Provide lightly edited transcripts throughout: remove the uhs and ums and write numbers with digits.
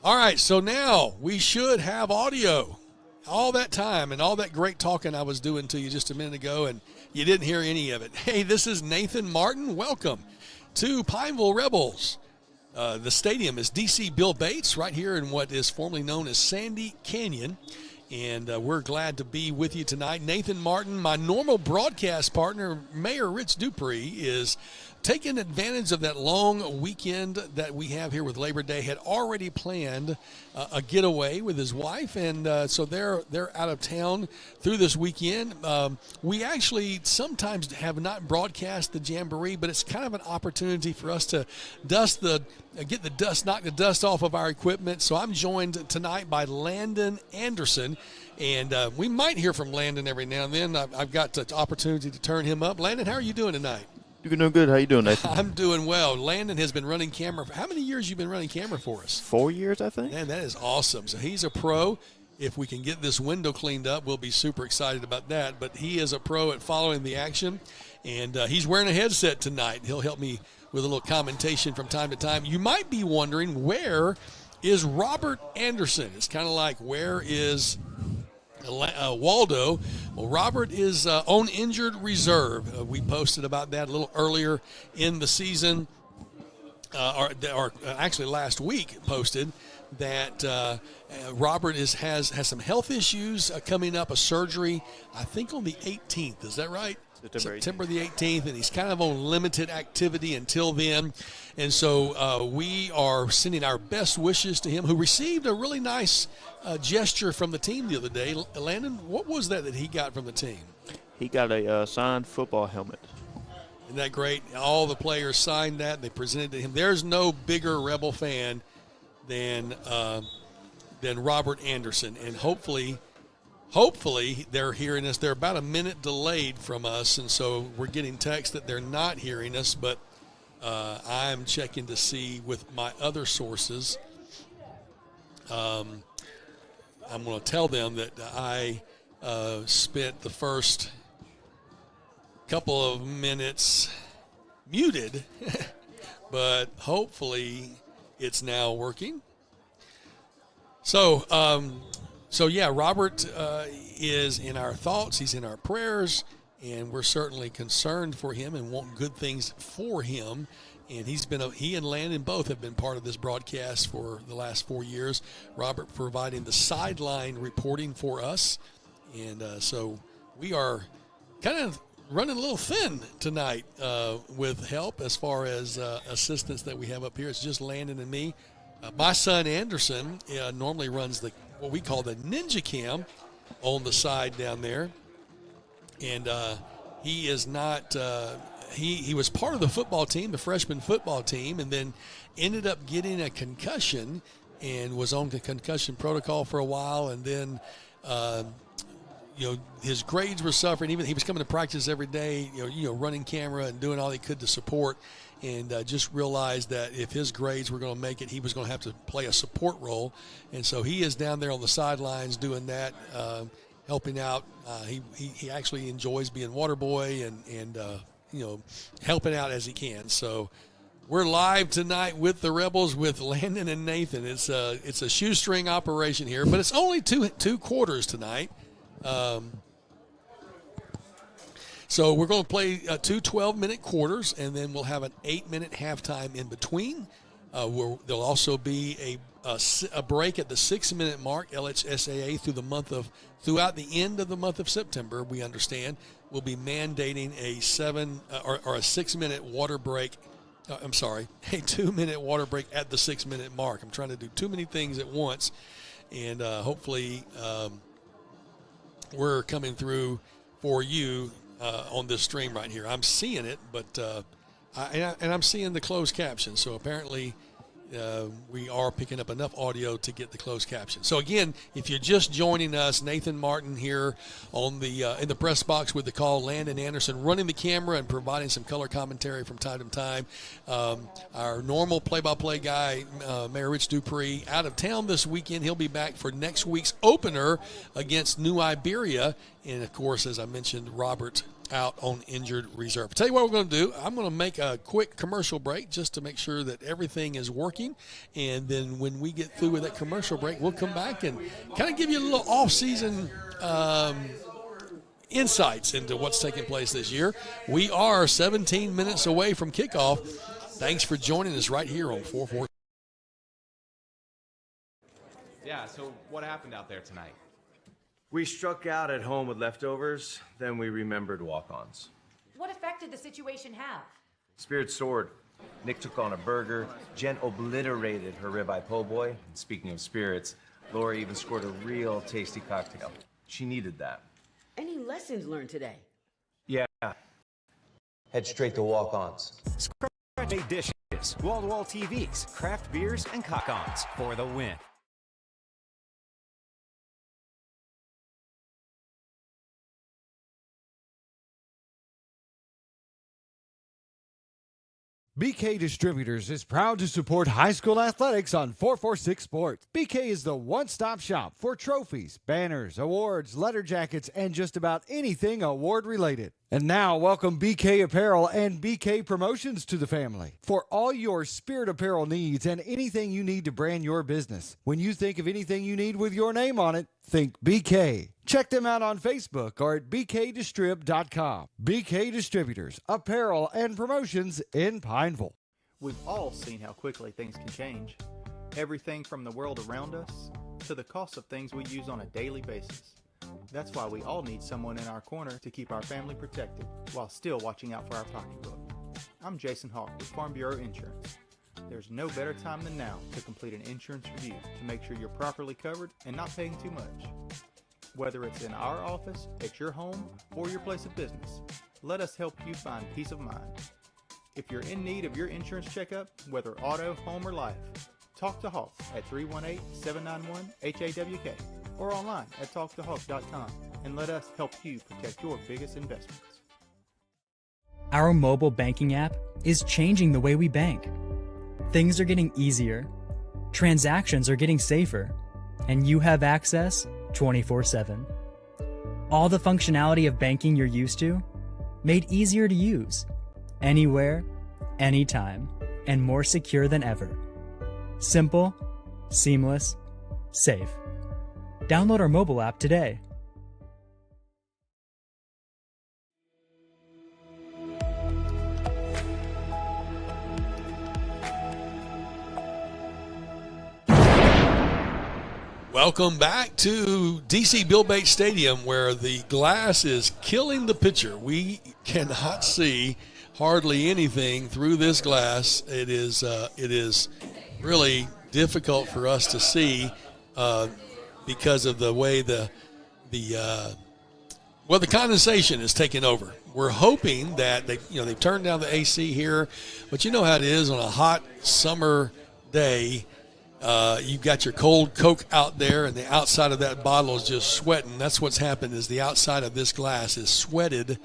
All right, so now we should have audio. All that time and all that great talking I was doing to you just a minute ago, and you didn't hear any of it. Hey, this is Nathan Martin. Welcome to Pineville Rebels. The stadium is DC Bill Bates right here in what is formerly known as Sandy Canyon. And we're glad to be with you tonight. Nathan Martin, my normal broadcast partner, Mayor Rich Dupree, is taking advantage of that long weekend that we have here with Labor Day. Had already planned a getaway with his wife, and so they're out of town through this weekend. We actually sometimes have not broadcast the Jamboree, but it's kind of an opportunity for us to knock the dust off of our equipment. So I'm joined tonight by Landon Anderson, and we might hear from Landon every now and then. I've got the opportunity to turn him up. Landon, how are you doing tonight? You're doing good. How you doing, Nathan? I'm doing well. Landon has been running camera. How many years you been running camera for us? 4 years, I think. Man, that is awesome. So he's a pro. If we can get this window cleaned up, we'll be super excited about that. But he is a pro at following the action, and he's wearing a headset tonight. He'll help me with a little commentation from time to time. You might be wondering, where is Robert Anderson? It's kind of like, where is Waldo? Well, Robert is on injured reserve. We posted about that a little earlier in the season, or actually last week posted that Robert has some health issues coming up, a surgery, I think on the 18th. Is that right? September the 18th, and he's kind of on limited activity until then. And so we are sending our best wishes to him, who received a really nice gesture from the team the other day. Landon, what was that he got from the team? He got a signed football helmet. Isn't that great? All the players signed that. They presented to him. There's no bigger Rebel fan than Robert Anderson, and hopefully they're hearing us. They're about a minute delayed from us, and so we're getting text that they're not hearing us, but I'm checking to see with my other sources. I'm going to tell them that I spent the first couple of minutes muted, but hopefully it's now working. So yeah, Robert is in our thoughts. He's in our prayers, and we're certainly concerned for him and want good things for him. And he and Landon both have been part of this broadcast for the last 4 years. Robert providing the sideline reporting for us, and so we are kind of running a little thin tonight with help as far as assistants that we have up here. It's just Landon and me. My son Anderson normally runs what we call the Ninja Cam on the side down there, and he is not. He was part of the football team, the freshman football team, and then ended up getting a concussion and was on the concussion protocol for a while, and then. His grades were suffering. Even he was coming to practice every day, running camera and doing all he could to support, and just realized that if his grades were going to make it, he was going to have to play a support role. And so he is down there on the sidelines doing that, helping out. He actually enjoys being water boy and helping out as he can. So we're live tonight with the Rebels with Landon and Nathan. It's a shoestring operation here, but it's only two quarters tonight. So we're going to play two 12-minute quarters, and then we'll have an 8-minute halftime in between. There'll also be a break at the 6-minute mark. LHSAA throughout the end of the month of September, we understand, will be mandating a 6-minute water break. A 2-minute water break at the 6-minute mark. I'm trying to do too many things at once, and hopefully we're coming through for you on this stream right here. I'm seeing it, but I'm seeing the closed caption. So apparently we are picking up enough audio to get the closed caption. So again, if you're just joining us, Nathan Martin here on the in the press box with the call. Landon Anderson running the camera and providing some color commentary from time to time. Our normal play-by-play guy, Mayor Rich Dupree, out of town this weekend. He'll be back for next week's opener against New Iberia. And, of course, as I mentioned, Robert out on injured reserve. Tell you what we're going to do. I'm going to make a quick commercial break just to make sure that everything is working. And then when we get through with that commercial break, we'll come back and kind of give you a little off-season insights into what's taking place this year. We are 17 minutes away from kickoff. Thanks for joining us right here on 4-4. Yeah, so what happened out there tonight? We struck out at home with leftovers, then we remembered walk-ons. What effect did the situation have? Spirit soared. Nick took on a burger. Jen obliterated her ribeye po' boy. And speaking of spirits, Laura even scored a real tasty cocktail. She needed that. Any lessons learned today? Yeah. Head straight to walk-ons. Scratch dishes, wall-to-wall TVs, craft beers, and cock-ons for the win. BK Distributors is proud to support high school athletics on 446 Sports. BK is the one-stop shop for trophies, banners, awards, letter jackets, and just about anything award-related. And now, welcome BK Apparel and BK Promotions to the family for all your Spirit apparel needs and anything you need to brand your business. When you think of anything you need with your name on it, think BK. Check them out on Facebook or at bkdistrib.com. BK Distributors, apparel and promotions in Pineville. We've all seen how quickly things can change. Everything from the world around us to the cost of things we use on a daily basis. That's why we all need someone in our corner to keep our family protected while still watching out for our pocketbook. I'm Jason Hawk with Farm Bureau Insurance. There's no better time than now to complete an insurance review to make sure you're properly covered and not paying too much. Whether it's in our office, at your home, or your place of business, let us help you find peace of mind. If you're in need of your insurance checkup, whether auto, home, or life, talk to Hawk at 318-791-HAWK or online at talktohawk.com and let us help you protect your biggest investments. Our mobile banking app is changing the way we bank. Things are getting easier, transactions are getting safer, and you have access 24/7. All the functionality of banking you're used to, made easier to use, anywhere, anytime, and more secure than ever. Simple, seamless, safe. Download our mobile app today. Welcome back to DC Bill Bates Stadium, where the glass is killing the pitcher. We cannot see hardly anything through this glass. It is really difficult for us to see because of the way the condensation is taking over. We're hoping that they've turned down the AC here, but you know how it is on a hot summer day. You've got your cold Coke out there, and the outside of that bottle is just sweating. That's what's happened, is the outside of this glass is sweated,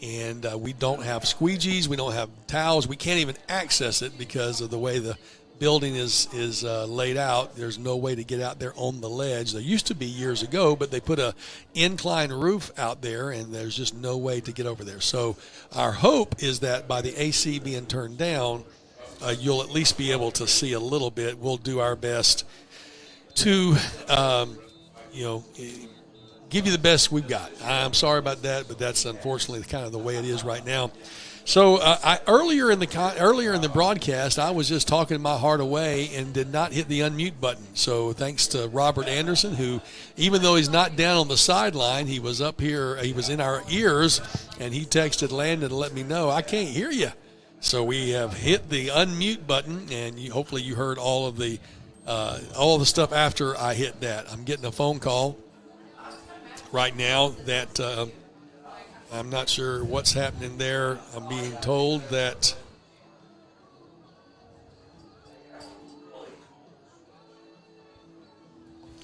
and we don't have squeegees. We don't have towels. We can't even access it because of the way the building is laid out. There's no way to get out there on the ledge. There used to be years ago, but they put a incline roof out there, and there's just no way to get over there. So our hope is that by the AC being turned down, you'll at least be able to see a little bit. We'll do our best to, give you the best we've got. I'm sorry about that, but that's unfortunately kind of the way it is right now. So earlier in the broadcast, I was just talking my heart away and did not hit the unmute button. So thanks to Robert Anderson, who, even though he's not down on the sideline, he was up here. He was in our ears, and he texted Landon to let me know, I can't hear you. So we have hit the unmute button, and hopefully you heard all of the stuff after I hit that. I'm getting a phone call right now that I'm not sure what's happening there. I'm being told that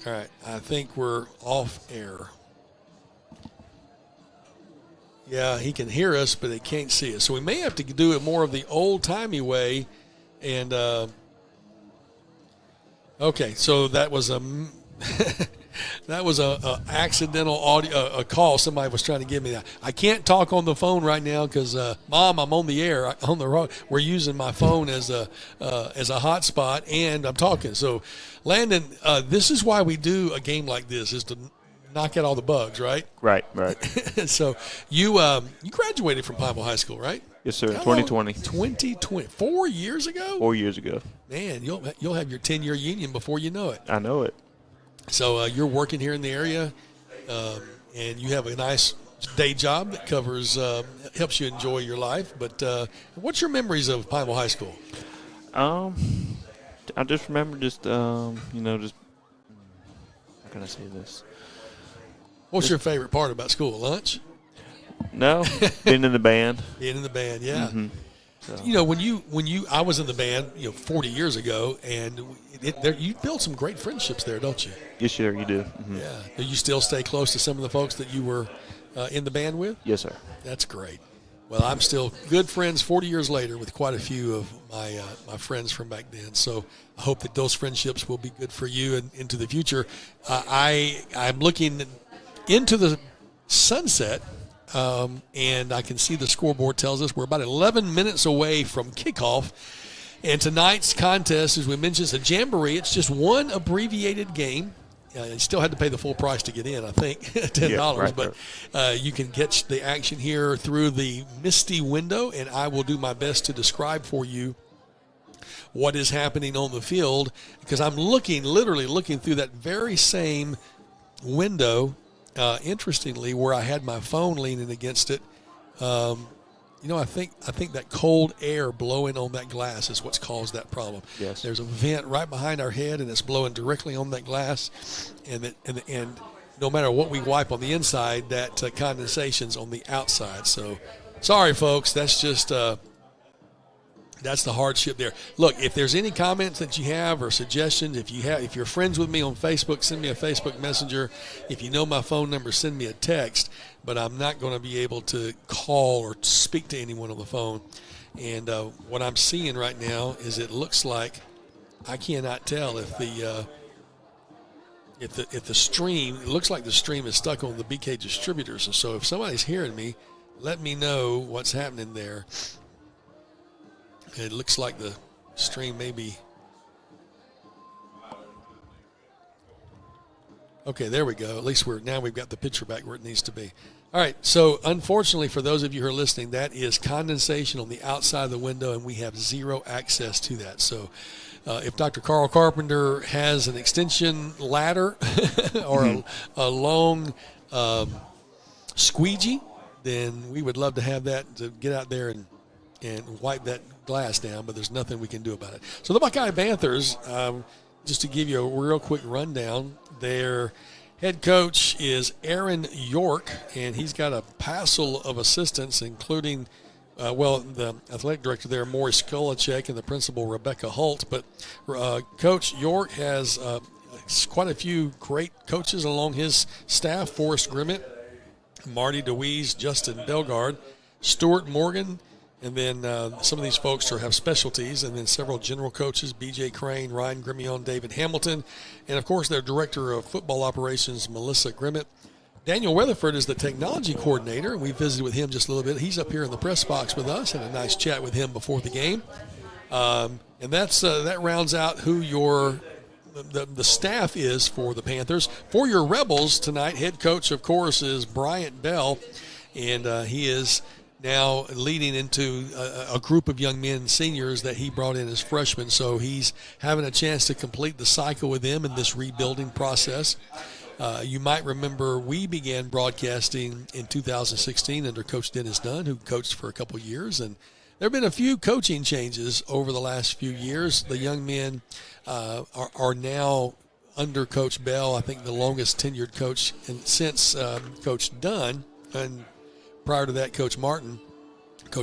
all right, I think we're off air. Yeah, he can hear us, but he can't see us. So we may have to do it more of the old-timey way. And, okay, so that was That was a accidental audio, a call somebody was trying to give me. I can't talk on the phone right now because, Mom, I'm on the air on the road. We're using my phone as a hotspot, and I'm talking. So, Landon, this is why we do a game like this, is to knock out all the bugs, right? Right. So you graduated from Pineville High School, right? Yes, sir. 2020. 2020. 4 years ago? 4 years ago. Man, you'll have your 10-year union before you know it. I know it. So you're working here in the area, and you have a nice day job that covers helps you enjoy your life. But what's your memories of Pineville High School? I just remember just how can I say this? What's your favorite part about school? Lunch? No, being in the band. Being in the band, yeah. Mm-hmm. So. I was in the band, 40 years ago, and you built some great friendships there, don't you? Yes, sir, you do. Mm-hmm. Yeah. Do you still stay close to some of the folks that you were in the band with? Yes, sir. That's great. Well, I'm still good friends 40 years later with quite a few of my friends from back then. So I hope that those friendships will be good for you and into the future. I'm looking into the sunset. And I can see the scoreboard tells us we're about 11 minutes away from kickoff. And tonight's contest, as we mentioned, is a Jamboree. It's just one abbreviated game. You still had to pay the full price to get in, I think, $10. Yeah, right, but you can catch the action here through the misty window, and I will do my best to describe for you what is happening on the field, because I'm literally looking through that very same window. Interestingly, where I had my phone leaning against it, I think that cold air blowing on that glass is what's caused that problem. Yes. There's a vent right behind our head, and it's blowing directly on that glass, and no matter what we wipe on the inside, that condensation's on the outside. So, sorry, folks, that's just. That's the hardship there. Look, if there's any comments that you have or suggestions, if you're friends with me on Facebook, send me a Facebook Messenger. If you know my phone number, send me a text. But I'm not going to be able to call or speak to anyone on the phone. And what I'm seeing right now is it looks like I cannot tell if the stream. It looks like the stream is stuck on the BK distributors. And so if somebody's hearing me, let me know what's happening there. It looks like the stream may be. Okay, there we go. At least we've got the picture back where it needs to be. All right, so unfortunately for those of you who are listening, that is condensation on the outside of the window, and we have zero access to that. So if Dr. Carl Carpenter has an extension ladder or a long squeegee, then we would love to have that to get out there and wipe that glass down, but there's nothing we can do about it. So the Buckeye Panthers, just to give you a real quick rundown, their head coach is Aaron York, and he's got a passel of assistants, including, the athletic director there, Maury Skolacek, and the principal, Rebecca Holt. But Coach York has quite a few great coaches along his staff: Forrest Grimmett, Marty DeWeese, Justin Belgard, Stuart Morgan, and then some of these folks have specialties, and then several general coaches, B.J. Crane, Ryan Grimion, David Hamilton, and, of course, their director of football operations, Melissa Grimmett. Daniel Weatherford is the technology coordinator, and we visited with him just a little bit. He's up here in the press box with us, had a nice chat with him before the game. And that rounds out who the staff is for the Panthers. For your Rebels tonight, head coach, of course, is Bryant Bell, and he is now leading into a group of young men, seniors, that he brought in as freshmen. So he's having a chance to complete the cycle with them in this rebuilding process. You might remember we began broadcasting in 2016 under Coach Dennis Dunn, who coached for a couple of years. And there have been a few coaching changes over the last few years. The young men are now under Coach Bell, I think the longest tenured coach since Coach Dunn, and prior to that, Coach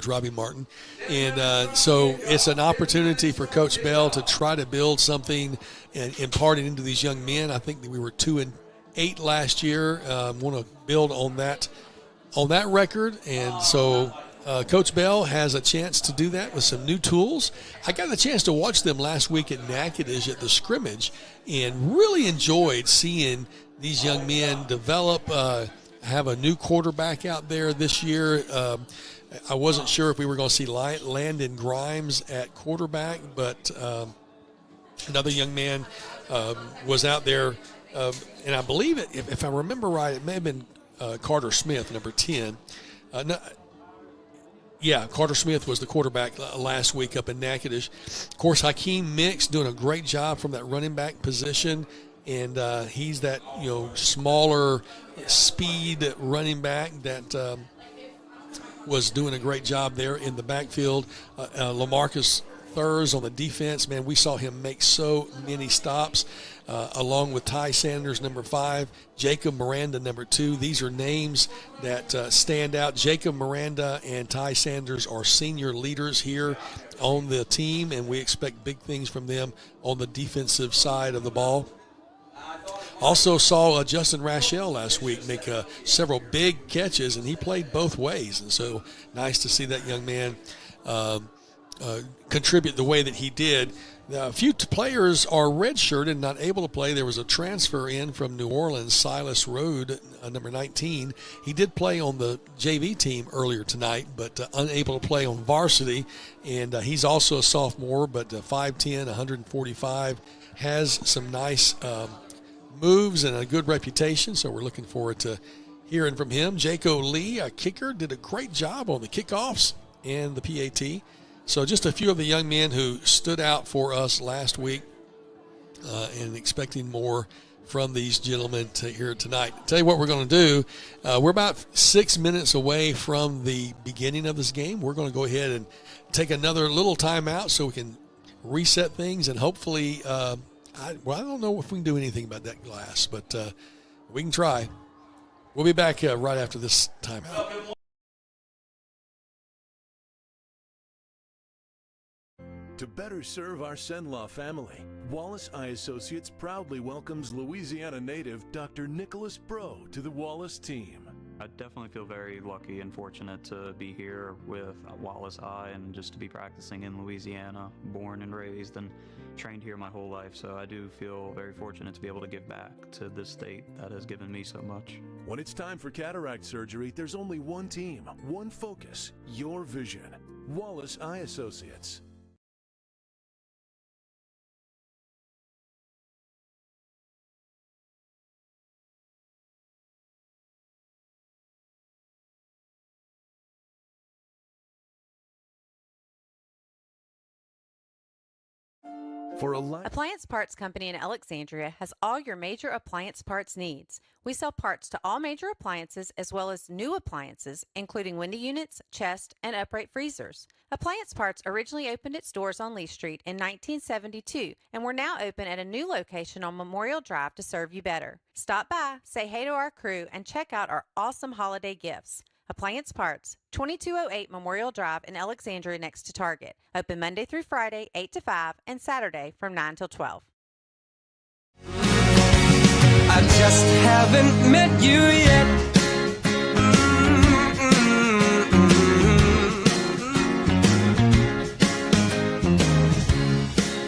Robbie Martin. And so it's an opportunity for Coach Bell to try to build something and impart it into these young men. I think that we were 2-8 last year. Want to build on that record. And so Coach Bell has a chance to do that with some new tools. I got the chance to watch them last week at Natchitoches at the scrimmage and really enjoyed seeing these young men develop. Have a new quarterback out there this year. I wasn't sure if we were going to see Landon Grimes at quarterback, but another young man was out there, and I believe it. If I remember right, it may have been Carter Smith, number 10. Carter Smith was the quarterback last week up in Natchitoches. Of course, Hakeem Mix doing a great job from that running back position, and he's that smaller speed running back that was doing a great job there in the backfield. LaMarcus Thurs on the defense, man, we saw him make so many stops, along with Ty Sanders, number 5, Jacob Miranda, number 2. These are names that stand out. Jacob Miranda and Ty Sanders are senior leaders here on the team, and we expect big things from them on the defensive side of the ball. Also saw Justin Rachel last week make several big catches, and he played both ways, and so nice to see that young man contribute the way that he did. A few players are redshirted and not able to play. There was a transfer in from New Orleans, Silas Rode, number 19. He did play on the JV team earlier tonight, but unable to play on varsity. And he's also a sophomore, but 5'10", 145, has some nice moves and a good reputation. So we're looking forward to hearing from him. Jaco Lee, a kicker, did a great job on the kickoffs and the PAT. So just a few of the young men who stood out for us last week, and expecting more from these gentlemen here tonight. Tell you what we're going to do. We're about 6 minutes away from the beginning of this game. We're going to go ahead and take another little timeout so we can reset things, and hopefully, I don't know if we can do anything about that glass, but we can try. We'll be back right after this timeout. To better serve our Senlaw family, Wallace Eye Associates proudly welcomes Louisiana native Dr. Nicholas Bro to the Wallace team. I definitely feel very lucky and fortunate to be here with Wallace Eye and just to be practicing in Louisiana, born and raised and trained here my whole life. So I do feel very fortunate to be able to give back to this state that has given me so much. When it's time for cataract surgery, there's only one team, one focus, your vision. Wallace Eye Associates. Appliance Parts Company in Alexandria has all your major appliance parts needs. We sell parts to all major appliances as well as new appliances, including window units, chest, and upright freezers. Appliance Parts originally opened its doors on Lee Street in 1972, and we're now open at a new location on Memorial Drive to serve you better. Stop by, say hey to our crew, and check out our awesome holiday gifts. Appliance Parts, 2208 Memorial Drive in Alexandria next to Target. Open Monday through Friday, 8 to 5, and Saturday from 9 till 12. I just haven't met you yet.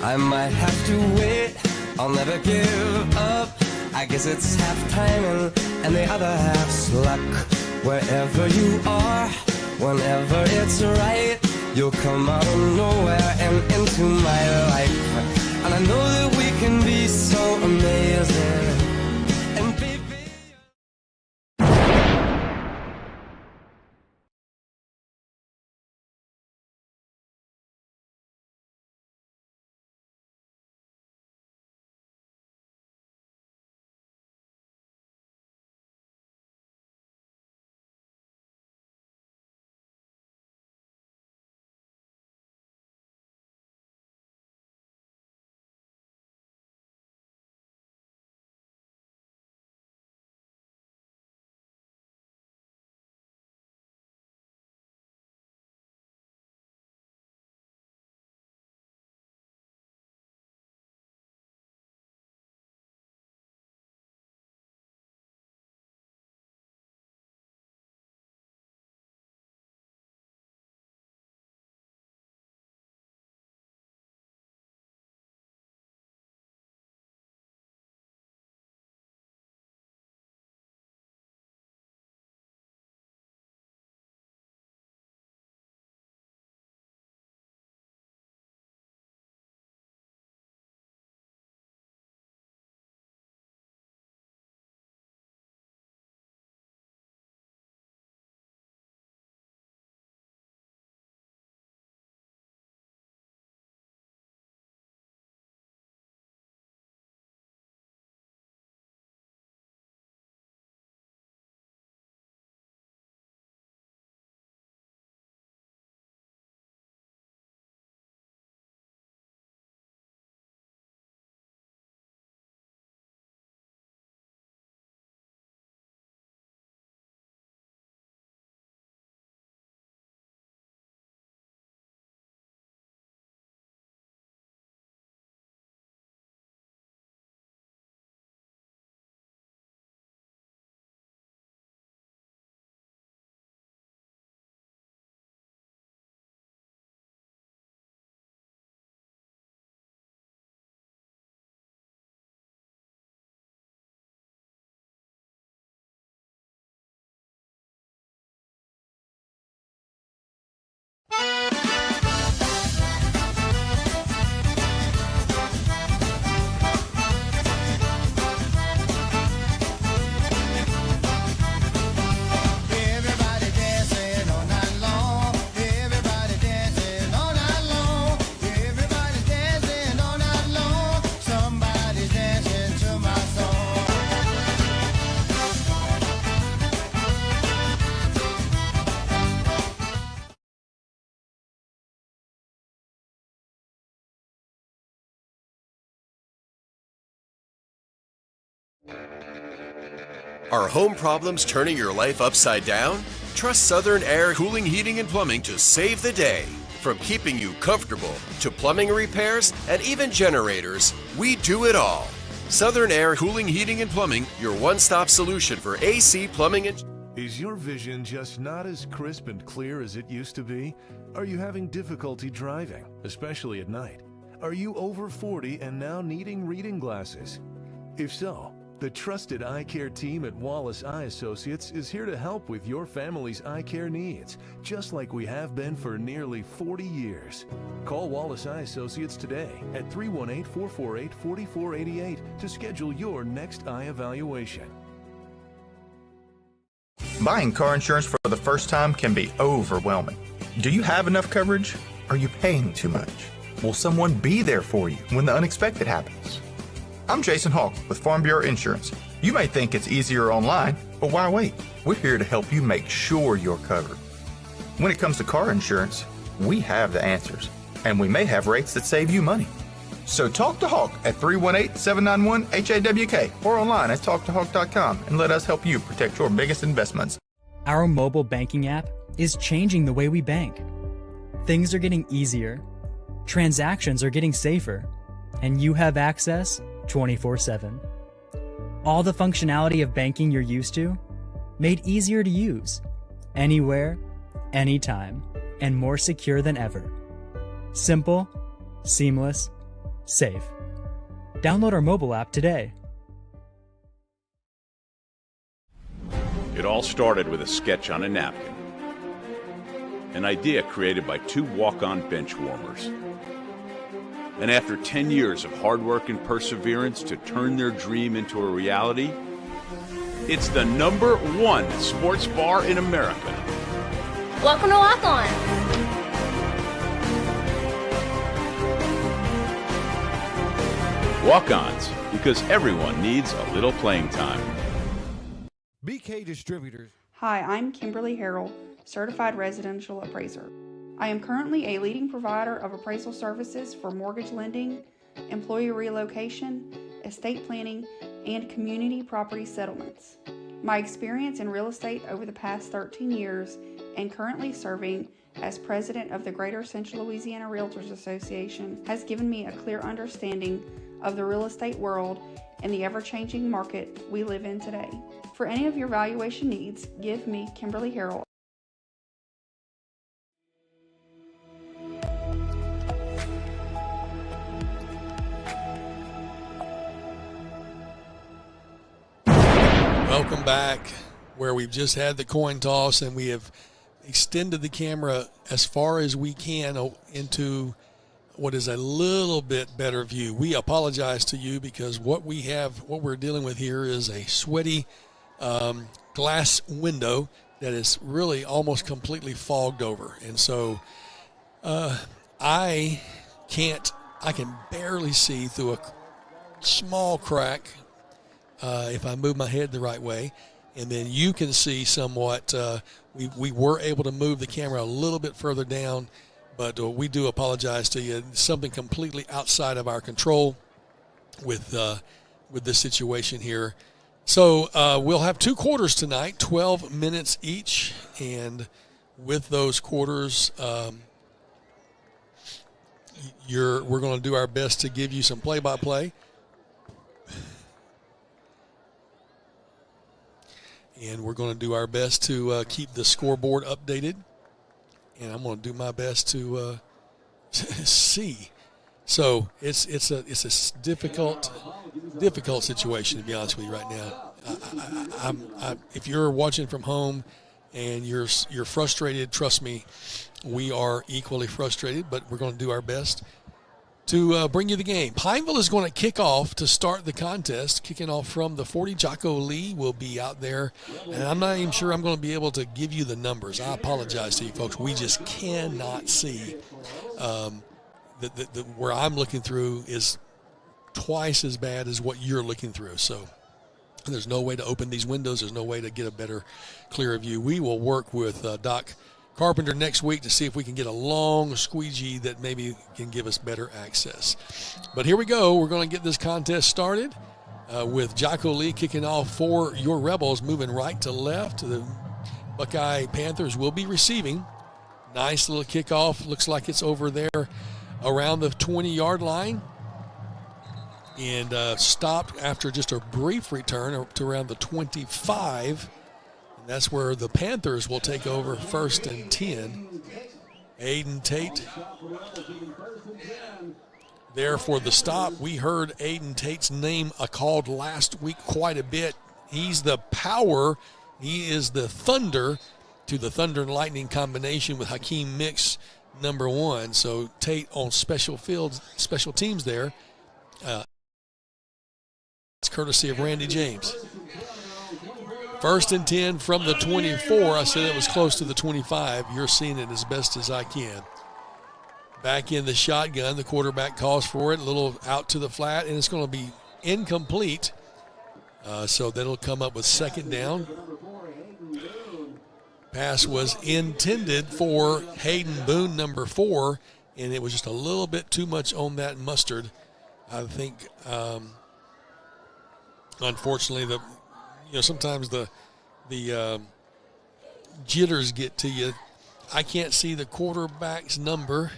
I might have to wait, I'll never give up. I guess it's half timing and the other half's luck. Wherever you are, whenever it's right, you'll come out of nowhere and into my life. And I know that we can be so amazing. Are home problems turning your life upside down? Trust Southern Air Cooling, Heating, and Plumbing to save the day. From keeping you comfortable to plumbing repairs and even generators, we do it all. Southern Air Cooling, Heating, and Plumbing, your one-stop solution for AC, plumbing, and... Is your vision just not as crisp and clear as it used to be? Are you having difficulty driving, especially at night? Are you over 40 and now needing reading glasses? If so, the trusted eye care team at Wallace Eye Associates is here to help with your family's eye care needs, just like we have been for nearly 40 years. Call Wallace Eye Associates today at 318-448-4488 to schedule your next eye evaluation. Buying car insurance for the first time can be overwhelming. Do you have enough coverage? Are you paying too much? Will someone be there for you when the unexpected happens? I'm Jason Hawk with Farm Bureau Insurance. You may think it's easier online, but why wait? We're here to help you make sure you're covered. When it comes to car insurance, we have the answers, and we may have rates that save you money. So talk to Hawk at 318-791-HAWK or online at talktohawk.com and let us help you protect your biggest investments. Our mobile banking app is changing the way we bank. Things are getting easier, transactions are getting safer, and you have access 24/7. All the functionality of banking you're used to, made easier to use, anywhere, anytime, and more secure than ever. Simple, seamless, safe. Download our mobile app today. It all started with a sketch on a napkin. An idea created by two walk-on bench warmers. And after 10 years of hard work and perseverance to turn their dream into a reality, it's the #1 sports bar in America. Welcome to Walk On. Walk-ons, because everyone needs a little playing time. BK Distributors. Hi, I'm Kimberly Harrell, Certified Residential Appraiser. I am currently a leading provider of appraisal services for mortgage lending, employee relocation, estate planning, and community property settlements. My experience in real estate over the past 13 years and currently serving as president of the Greater Central Louisiana Realtors Association has given me a clear understanding of the real estate world and the ever-changing market we live in today. For any of your valuation needs, give me Kimberly Harrell. Welcome back, where we've just had the coin toss and we have extended the camera as far as we can into what is a little bit better view. We apologize to you because what we're dealing with here is a sweaty glass window that is really almost completely fogged over. And so I can barely see through a small crack if I move my head the right way. And then you can see somewhat. We were able to move the camera a little bit further down, but we do apologize to you. It's something completely outside of our control with this situation here. So we'll have 2 quarters tonight, 12 minutes each, and with those quarters, we're going to do our best to give you some play-by-play. And we're going to do our best to keep the scoreboard updated. And I'm going to do my best to see. So it's a difficult situation, to be honest with you right now. If you're watching from home and you're frustrated, trust me, we are equally frustrated. But we're going to do our best to bring you the game. Pineville is going to kick off to start the contest, kicking off from the 40. Jocko Lee will be out there, and I'm not even sure I'm going to be able to give you the numbers. I apologize to you folks. We just cannot see. Where I'm looking through is twice as bad as what you're looking through. So there's no way to open these windows. There's no way to get a better, clearer view. We will work with Doc Carpenter next week to see if we can get a long squeegee that maybe can give us better access. But here we go. We're going to get this contest started. with Jocko Lee kicking off for your Rebels, moving right to left. The Buckeye Panthers will be receiving. Nice little kickoff. Looks like it's over there around the 20-yard line. And stopped after just a brief return up to around the 25. And that's where the Panthers will take over 1st and 10. Aiden Tate there for the stop. We heard Aiden Tate's name called last week quite a bit. He's the power. He is the thunder to the Thunder and Lightning combination with Hakeem Mix, number 1. So Tate on special teams there. It's courtesy of Randy James. 1st and 10 from the 24. I said it was close to the 25. You're seeing it as best as I can. Back in the shotgun, the quarterback calls for it, a little out to the flat, and it's going to be incomplete. So that'll come up with 2nd down. Pass was intended for Hayden Boone, number 4, and it was just a little bit too much on that mustard. I think, unfortunately, sometimes the jitters get to you. I can't see the quarterback's number.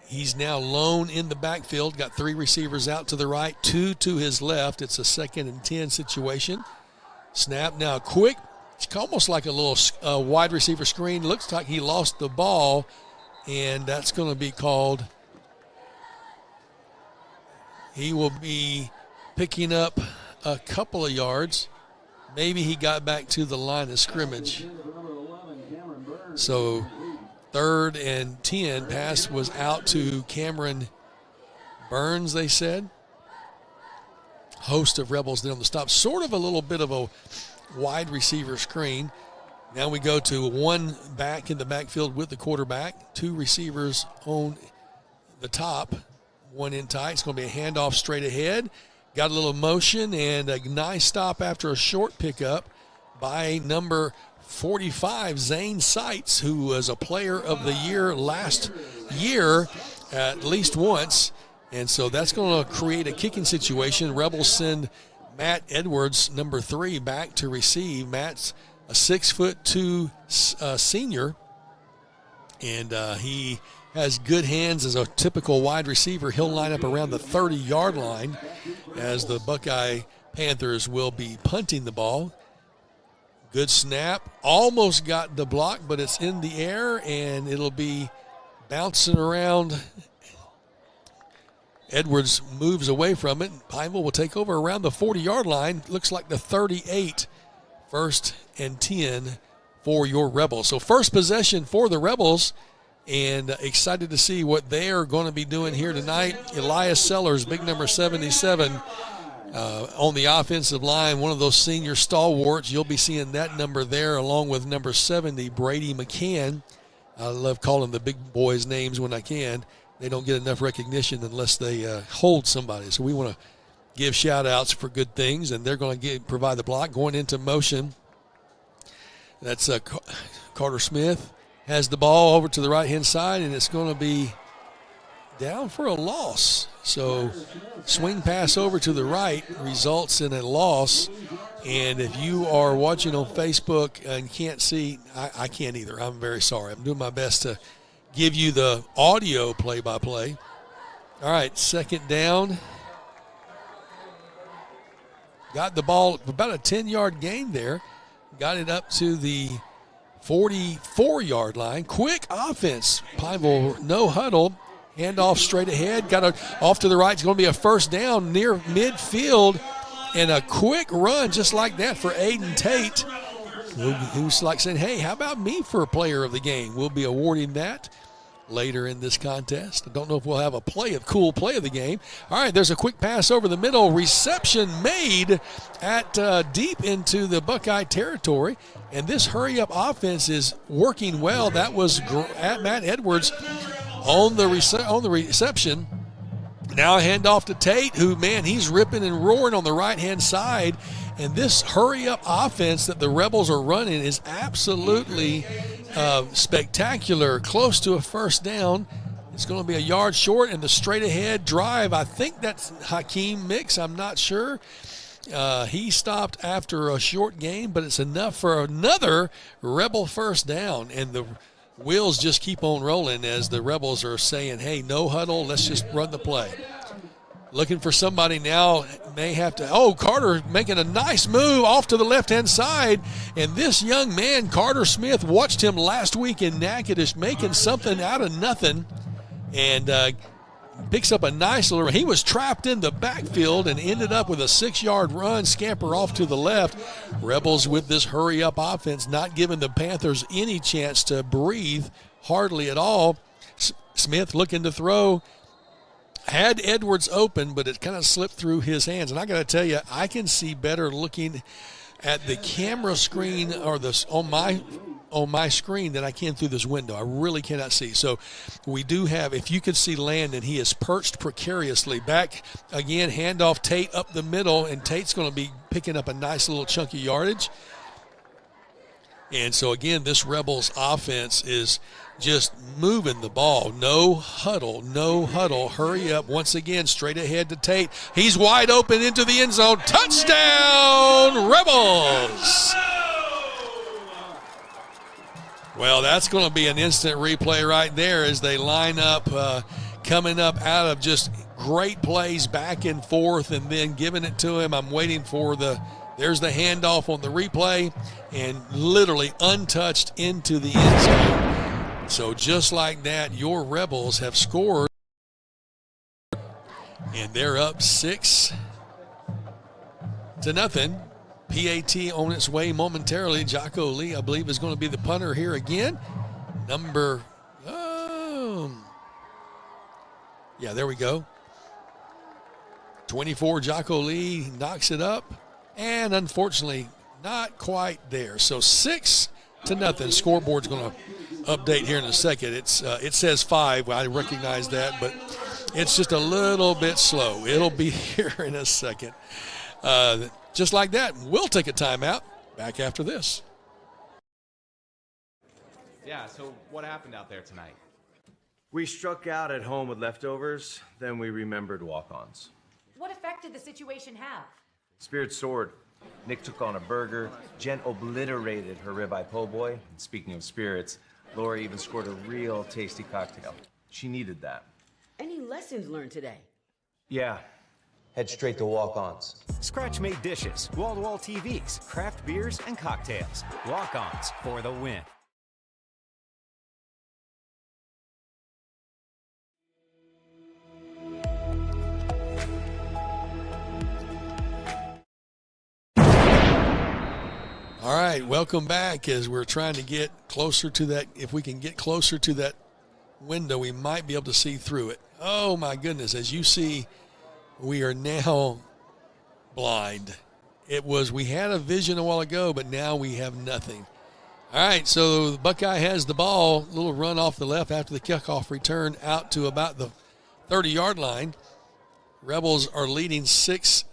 He's now lone in the backfield, got 3 receivers out to the right, 2 to his left. It's a 2nd and 10 situation. Snap now quick. It's almost like a little wide receiver screen. Looks like he lost the ball, and that's going to be called. He will be picking up a couple of yards. Maybe he got back to the line of scrimmage. So 3rd and 10, pass was out to Cameron Burns, they said. Host of Rebels there on the stop. Sort of a little bit of a wide receiver screen. Now we go to 1 back in the backfield with the quarterback. 2 receivers on the top. 1 in tight. It's going to be a handoff straight ahead. Got a little motion and a nice stop after a short pickup by number 45, Zane Seitz, who was a player of the year last year at least once. And so that's going to create a kicking situation. Rebels send Matt Edwards, number 3, back to receive. Matt's a 6'2" senior, and he has good hands as a typical wide receiver. He'll line up around the 30-yard line as the Buckeye Panthers will be punting the ball. Good snap. Almost got the block, but it's in the air, and it'll be bouncing around. Edwards moves away from it. Pineville will take over around the 40-yard line. Looks like the 38. 1st and 10 for your Rebels. So first possession for the Rebels, and excited to see what they are going to be doing here tonight. Elias Sellers, big number 77, on the offensive line, one of those senior stalwarts. You'll be seeing that number there along with number 70, Brady McCann. I love calling the big boys names when I can. They don't get enough recognition unless they hold somebody. So we want to give shout-outs for good things, and they're going to provide the block. Going into motion, that's Carter Smith has the ball over to the right-hand side, and it's going to be down for a loss. So swing pass over to the right results in a loss. And if you are watching on Facebook and can't see, I can't either. I'm very sorry. I'm doing my best to give you the audio play-by-play. All right, 2nd down. Got the ball, about a 10-yard gain there. Got it up to the 44-yard line. Quick offense. Pineville, no huddle. Handoff straight ahead. Got it off to the right. It's going to be a 1st down near midfield. And a quick run just like that for Aiden Tate, who's like saying, hey, how about me for a player of the game? We'll be awarding that later in this contest. I don't know if we'll have a cool play of the game. All right, there's a quick pass over the middle. Reception made at deep into the Buckeye territory. And this hurry-up offense is working well. That was Matt Edwards on the reception. Now a handoff to Tate, who, man, he's ripping and roaring on the right-hand side. And this hurry-up offense that the Rebels are running is absolutely spectacular. Close to a 1st down. It's going to be a yard short, and the straight ahead drive, I think that's Hakeem Mix. I'm not sure. He stopped after a short gain, but it's enough for another Rebel first down. And the wheels just keep on rolling as the Rebels are saying, hey, no huddle, let's just run the play. Looking for somebody now, may have to. Oh, Carter making a nice move off to the left-hand side. And this young man, Carter Smith, watched him last week in Natchitoches making something out of nothing. And picks up a nice little. He was trapped in the backfield and ended up with a 6-yard run, scamper off to the left. Rebels with this hurry-up offense, not giving the Panthers any chance to breathe, hardly at all. Smith looking to throw. Had Edwards open, but it kind of slipped through his hands. And I got to tell you, I can see better looking at the camera screen or this on my screen than I can through this window. I really cannot see. So we do have, if you could see Landon, he is perched precariously. Back again, handoff Tate up the middle, and Tate's going to be picking up a nice little chunky yardage. And so again, this Rebels offense is just moving the ball. No huddle, no huddle. Hurry up. Once again, straight ahead to Tate. He's wide open into the end zone. Touchdown, Rebels! Well, that's going to be an instant replay right there as they line up, coming up out of just great plays back and forth and then giving it to him. I'm waiting for there's the handoff on the replay and literally untouched into the end zone. So just like that, your Rebels have scored, and they're up 6-0. PAT on its way momentarily. Jocko Lee, I believe, is going to be the punter here again. There we go. 24, Jocko Lee knocks it up, and unfortunately, not quite there. So 6-0. Scoreboard's going to update here in a second. It says 5. I recognize that, but it's just a little bit slow. It'll be here in a second. Just like that, we'll take a timeout. Back after this. Yeah, so what happened out there tonight? We struck out at home with leftovers, then we remembered walk-ons. What effect did the situation have? Spirit soared. Nick took on a burger. Jen obliterated her ribeye po' boy. And speaking of spirits, Laura even scored a real tasty cocktail. She needed that. Any lessons learned today? Yeah. Head straight to walk-ons. Scratch-made dishes, wall-to-wall TVs, craft beers, and cocktails. Walk-ons for the win. All right, welcome back as we're trying to get closer to that. If we can get closer to that window, we might be able to see through it. Oh, my goodness. As you see, we are now blind. We had a vision a while ago, but now we have nothing. All right, so Buckeye has the ball. Little run off the left after the kickoff return out to about the 30-yard line. Rebels are leading 6-0.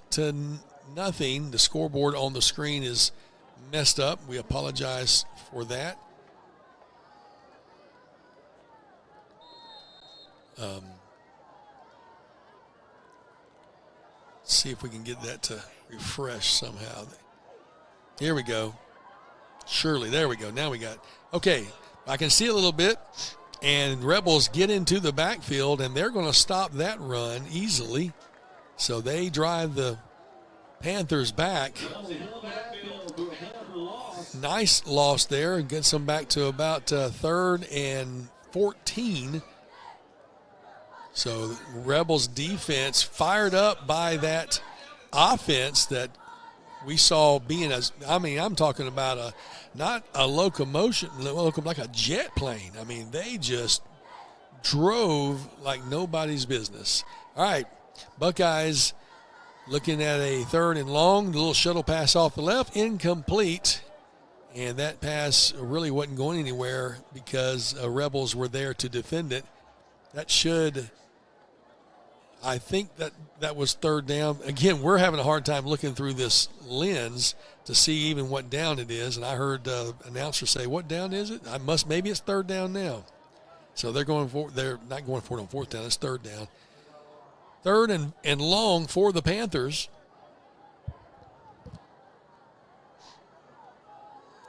The scoreboard on the screen is messed up. We apologize for that. See if we can get that to refresh somehow. Here we go. Surely, there we go. Now we got it. Okay, I can see a little bit, and Rebels get into the backfield, and they're going to stop that run easily. So they drive the Panthers back. Nice loss there, and gets them back to about 3rd and 14. So Rebels defense fired up by that offense that we saw being I'm talking about not a locomotion, like a jet plane. I mean, they just drove like nobody's business. All right, Buckeyes looking at a 3rd and long, the little shuttle pass off the left, incomplete. And that pass really wasn't going anywhere because Rebels were there to defend it. I think that was 3rd down. Again, we're having a hard time looking through this lens to see even what down it is. And I heard the announcer say, "What down is it?" Maybe it's 3rd down now. So they're not going for it on fourth down. It's third down. Third and long for the Panthers.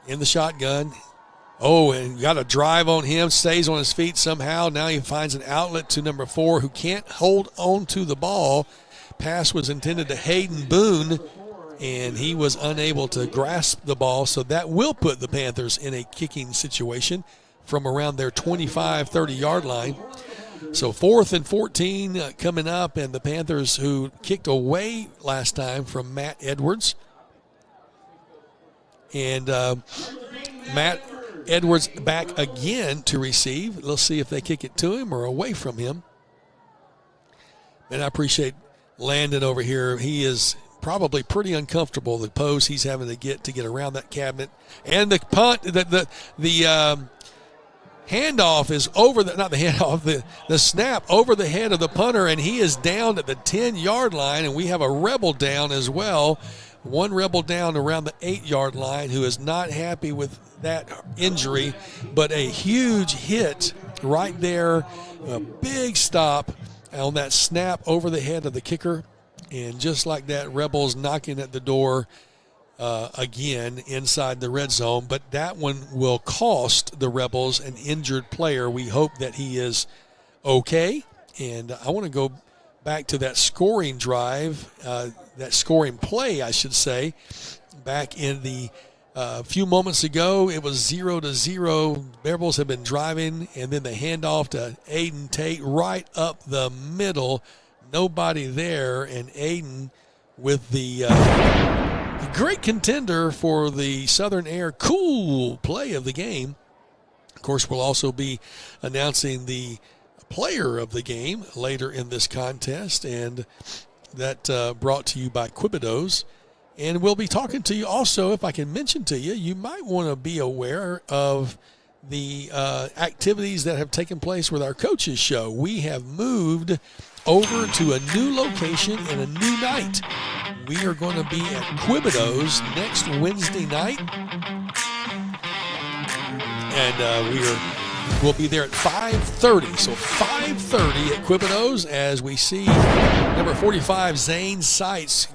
In the shotgun. Oh, and got a drive on him, stays on his feet somehow. Now he finds an outlet to number 4 who can't hold on to the ball. Pass was intended to Hayden Boone, and he was unable to grasp the ball, so that will put the Panthers in a kicking situation from around their 25, 30-yard line. So 4th and 14 coming up, and the Panthers, who kicked away last time from Matt Edwards. And Matt Edwards back again to receive. Let's see if they kick it to him or away from him. And I appreciate Landon over here. He is probably pretty uncomfortable, the pose he's having to get around that cabinet. And the punt, the handoff is over not the handoff, the snap over the head of the punter, and he is down at the 10-yard line, and we have a rebel down as well. One rebel down around the 8-yard line who is not happy with that injury, but a huge hit right there, a big stop on that snap over the head of the kicker. And just like that, Rebels knocking at the door again inside the red zone. But that one will cost the Rebels an injured player. We hope that he is okay. And I want to go back to that scoring drive, that scoring play, I should say. Back in the few moments ago, it was 0-0. Rebels have been driving, and then the handoff to Aiden Tate right up the middle. Nobody there, and Aiden with the great contender for the Southern Air cool play of the game. Of course, we'll also be announcing the player of the game later in this contest, and that brought to you by Quibidos. And we'll be talking to you also, if I can mention to you, you might want to be aware of the activities that have taken place with our coaches show. We have moved over to a new location and a new night. We are going to be at Quibidos next Wednesday night. And we'll be there at 5:30. So 5:30 at Quibidos as we see number 45, Zane Seitz,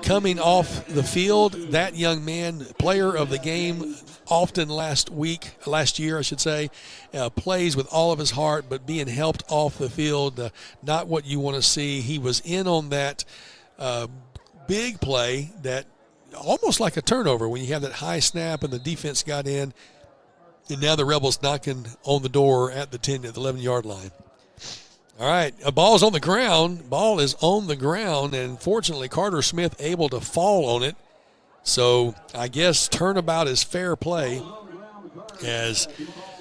coming off the field. That young man, player of the game, often last year, I should say, plays with all of his heart, but being helped off the field, not what you want to see. He was in on that big play, that almost like a turnover when you have that high snap and the defense got in, and now the Rebels knocking on the door at the 11-yard line. All right, a ball is on the ground. Ball is on the ground, and fortunately Carter Smith able to fall on it. So I guess turnabout is fair play, as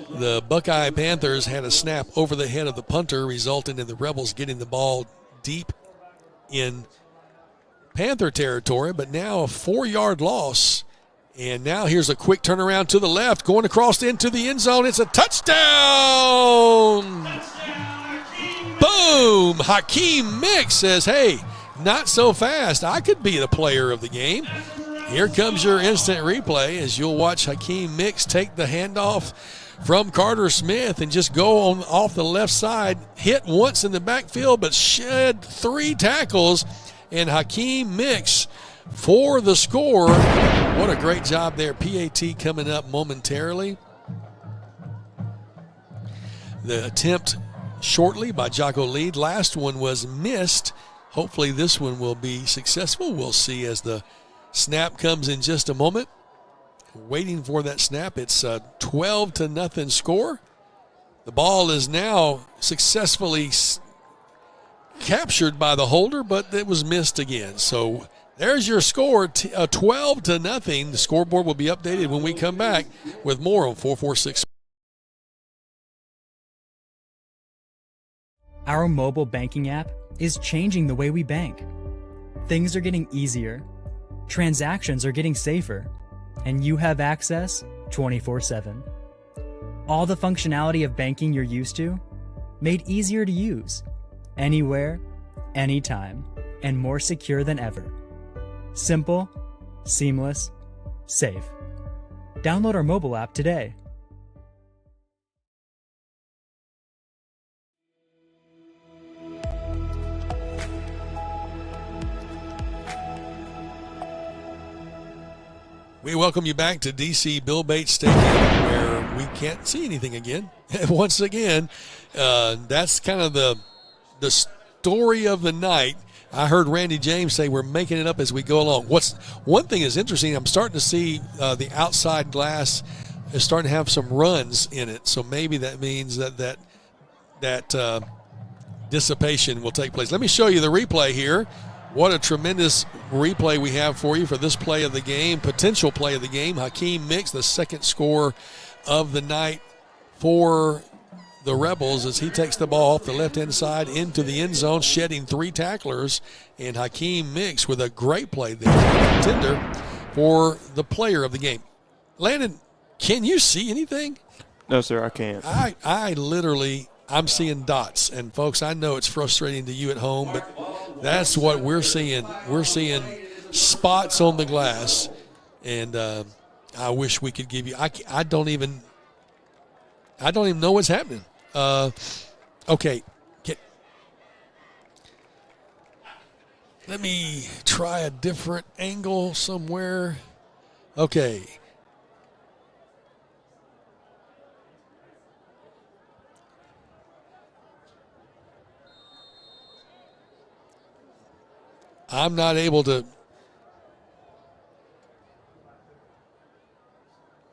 the Buckeye Panthers had a snap over the head of the punter, resulting in the Rebels getting the ball deep in Panther territory, but now a 4-yard loss. And now here's a quick turnaround to the left, going across into the end zone. It's a touchdown! Boom! Hakeem Mix says, hey, not so fast. I could be the player of the game. Here comes your instant replay as you'll watch Hakeem Mix take the handoff from Carter Smith and just go on off the left side, hit once in the backfield, but shed 3 tackles. And Hakeem Mix for the score. What a great job there. PAT coming up momentarily. The attempt shortly by Jocko Lead. Last one was missed. Hopefully this one will be successful. We'll see as the snap comes in just a moment. Waiting for that snap. It's a 12-0 score. The ball is now successfully captured by the holder, but it was missed again. So there's your score, 12-0. The scoreboard will be updated when we come back with more on 446. Our mobile banking app is changing the way we bank. Things are getting easier, transactions are getting safer, and you have access 24/7. All the functionality of banking you're used to, made easier to use, anywhere, anytime, and more secure than ever. Simple, seamless, safe. Download our mobile app today. We welcome you back to DC Bill Bates Stadium, where we can't see anything again. Once again, that's kind of the story of the night. I heard Randy James say we're making it up as we go along. One thing is interesting, I'm starting to see the outside glass is starting to have some runs in it, so maybe that means that dissipation will take place. Let me show you the replay here. What a tremendous replay we have for you for this play of the game, potential play of the game. Hakeem Mix, the second score of the night for the Rebels, as he takes the ball off the left-hand side into the end zone, shedding 3 tacklers. And Hakeem Mix with a great play there, contender for the player of the game. Landon, can you see anything? No, sir, I can't. I'm seeing dots. And, folks, I know it's frustrating to you at home, but that's what we're seeing. We're seeing spots on the glass, and I wish we could give you. I don't even know what's happening. Okay, let me try a different angle somewhere. Okay. I'm not able to.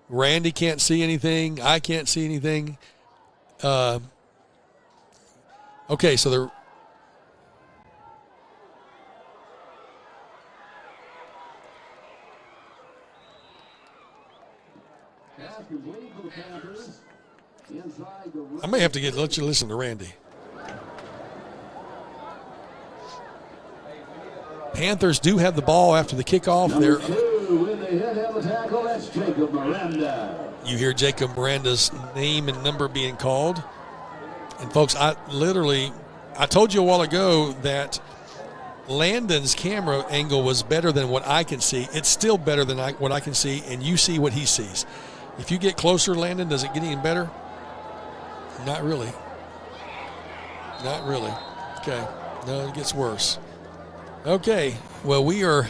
Randy can't see anything. I can't see anything. Okay, so the I may have to let you listen to Randy. Panthers do have the ball after the kickoff. You hear Jacob Miranda's name and number being called. And, folks, I told you a while ago that Landon's camera angle was better than what I can see. It's still better than what I can see, and you see what he sees. If you get closer, Landon, does it get any better? Not really. Not really. Okay. No, it gets worse. Okay, well, we are,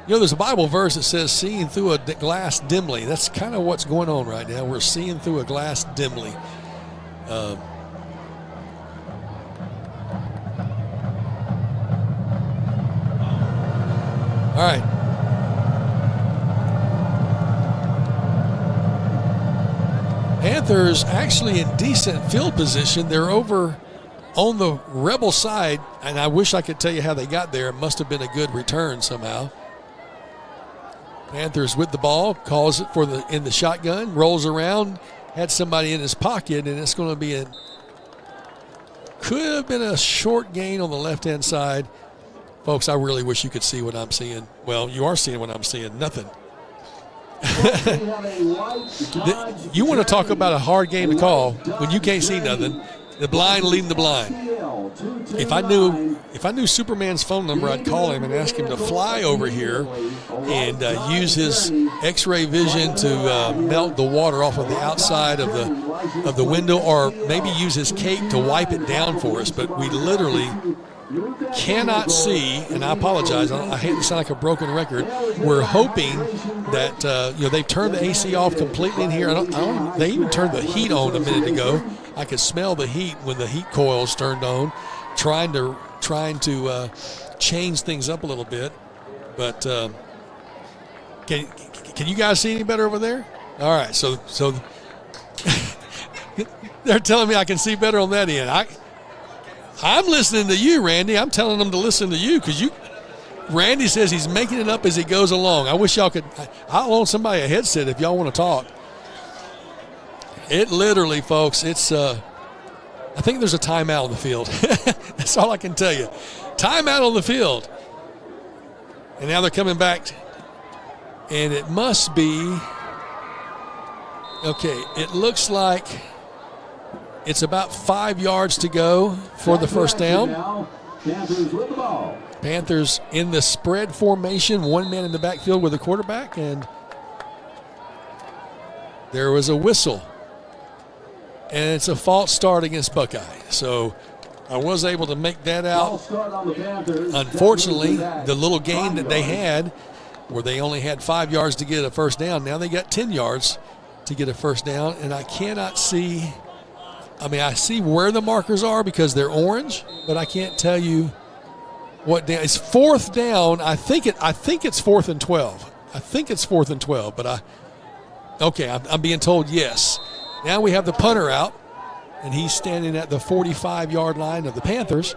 there's a Bible verse that says seeing through a glass dimly. That's kind of what's going on right now. We're seeing through a glass dimly. All right. Panthers actually in decent field position. They're over on the Rebel side, and I wish I could tell you how they got there. It must have been a good return somehow. Panthers with the ball, calls it in the shotgun, rolls around, had somebody in his pocket, and it's going to be could have been a short gain on the left-hand side. Folks, I really wish you could see what I'm seeing. Well, you are seeing what I'm seeing. Nothing. You want to talk about a hard game to call when you can't see nothing. The blind leading the blind. If I knew Superman's phone number, I'd call him and ask him to fly over here and use his X-ray vision to melt the water off of the outside of the window, or maybe use his cape to wipe it down for us. But we literally cannot see, and I apologize. I hate to sound like a broken record. We're hoping that they've turned the AC off completely in here. They even turned the heat on a minute ago. I could smell the heat when the heat coils turned on, trying to change things up a little bit. But can you guys see any better over there? All right, so they're telling me I can see better on that end. I'm listening to you, Randy. I'm telling them to listen to you because Randy says he's making it up as he goes along. I wish y'all could. I'll loan somebody a headset if y'all want to talk. It literally, folks, it's I think there's a timeout on the field. That's all I can tell you. Timeout on the field. And now they're coming back. And it must be, okay, it looks like it's about 5 yards to go for the first down. Panthers with the ball. Panthers in the spread formation, one man in the backfield with a quarterback, and there was a whistle. And it's a false start against Buckeye. So I was able to make that out. Unfortunately, the little gain that they had where they only had 5 yards to get a first down. Now they got 10 yards to get a first down, and I cannot see. I mean, I see where the markers are because they're orange, but I can't tell you what down. It's fourth down. I think it's 4th and 12. I think it's 4th and 12, but I'm being told yes. Now we have the punter out, and he's standing at the 45-yard line of the Panthers.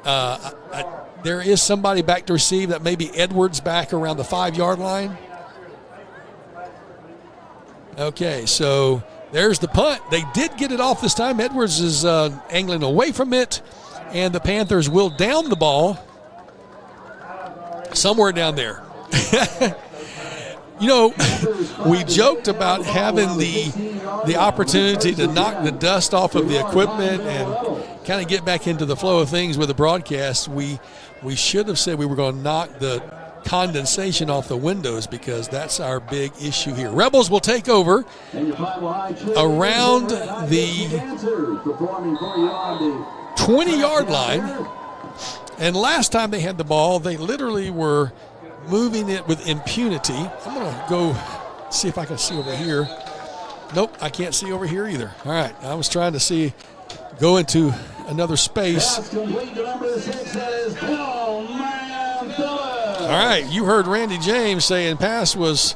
There is somebody back to receive. That may be Edwards back around the 5-yard line. Okay, so there's the punt. They did get it off this time. Edwards is angling away from it, and the Panthers will down the ball somewhere down there. You know, we joked about having the opportunity to knock the dust off of the equipment and kind of get back into the flow of things with the broadcast. We should have said we were going to knock the condensation off the windows because that's our big issue here. Rebels will take over around the 20-yard line. And last time they had the ball, they literally were moving it with impunity. I'm going to go see if I can see over here. Nope, I can't see over here either. All right, I was trying to go into another space. All right, you heard Randy James saying pass was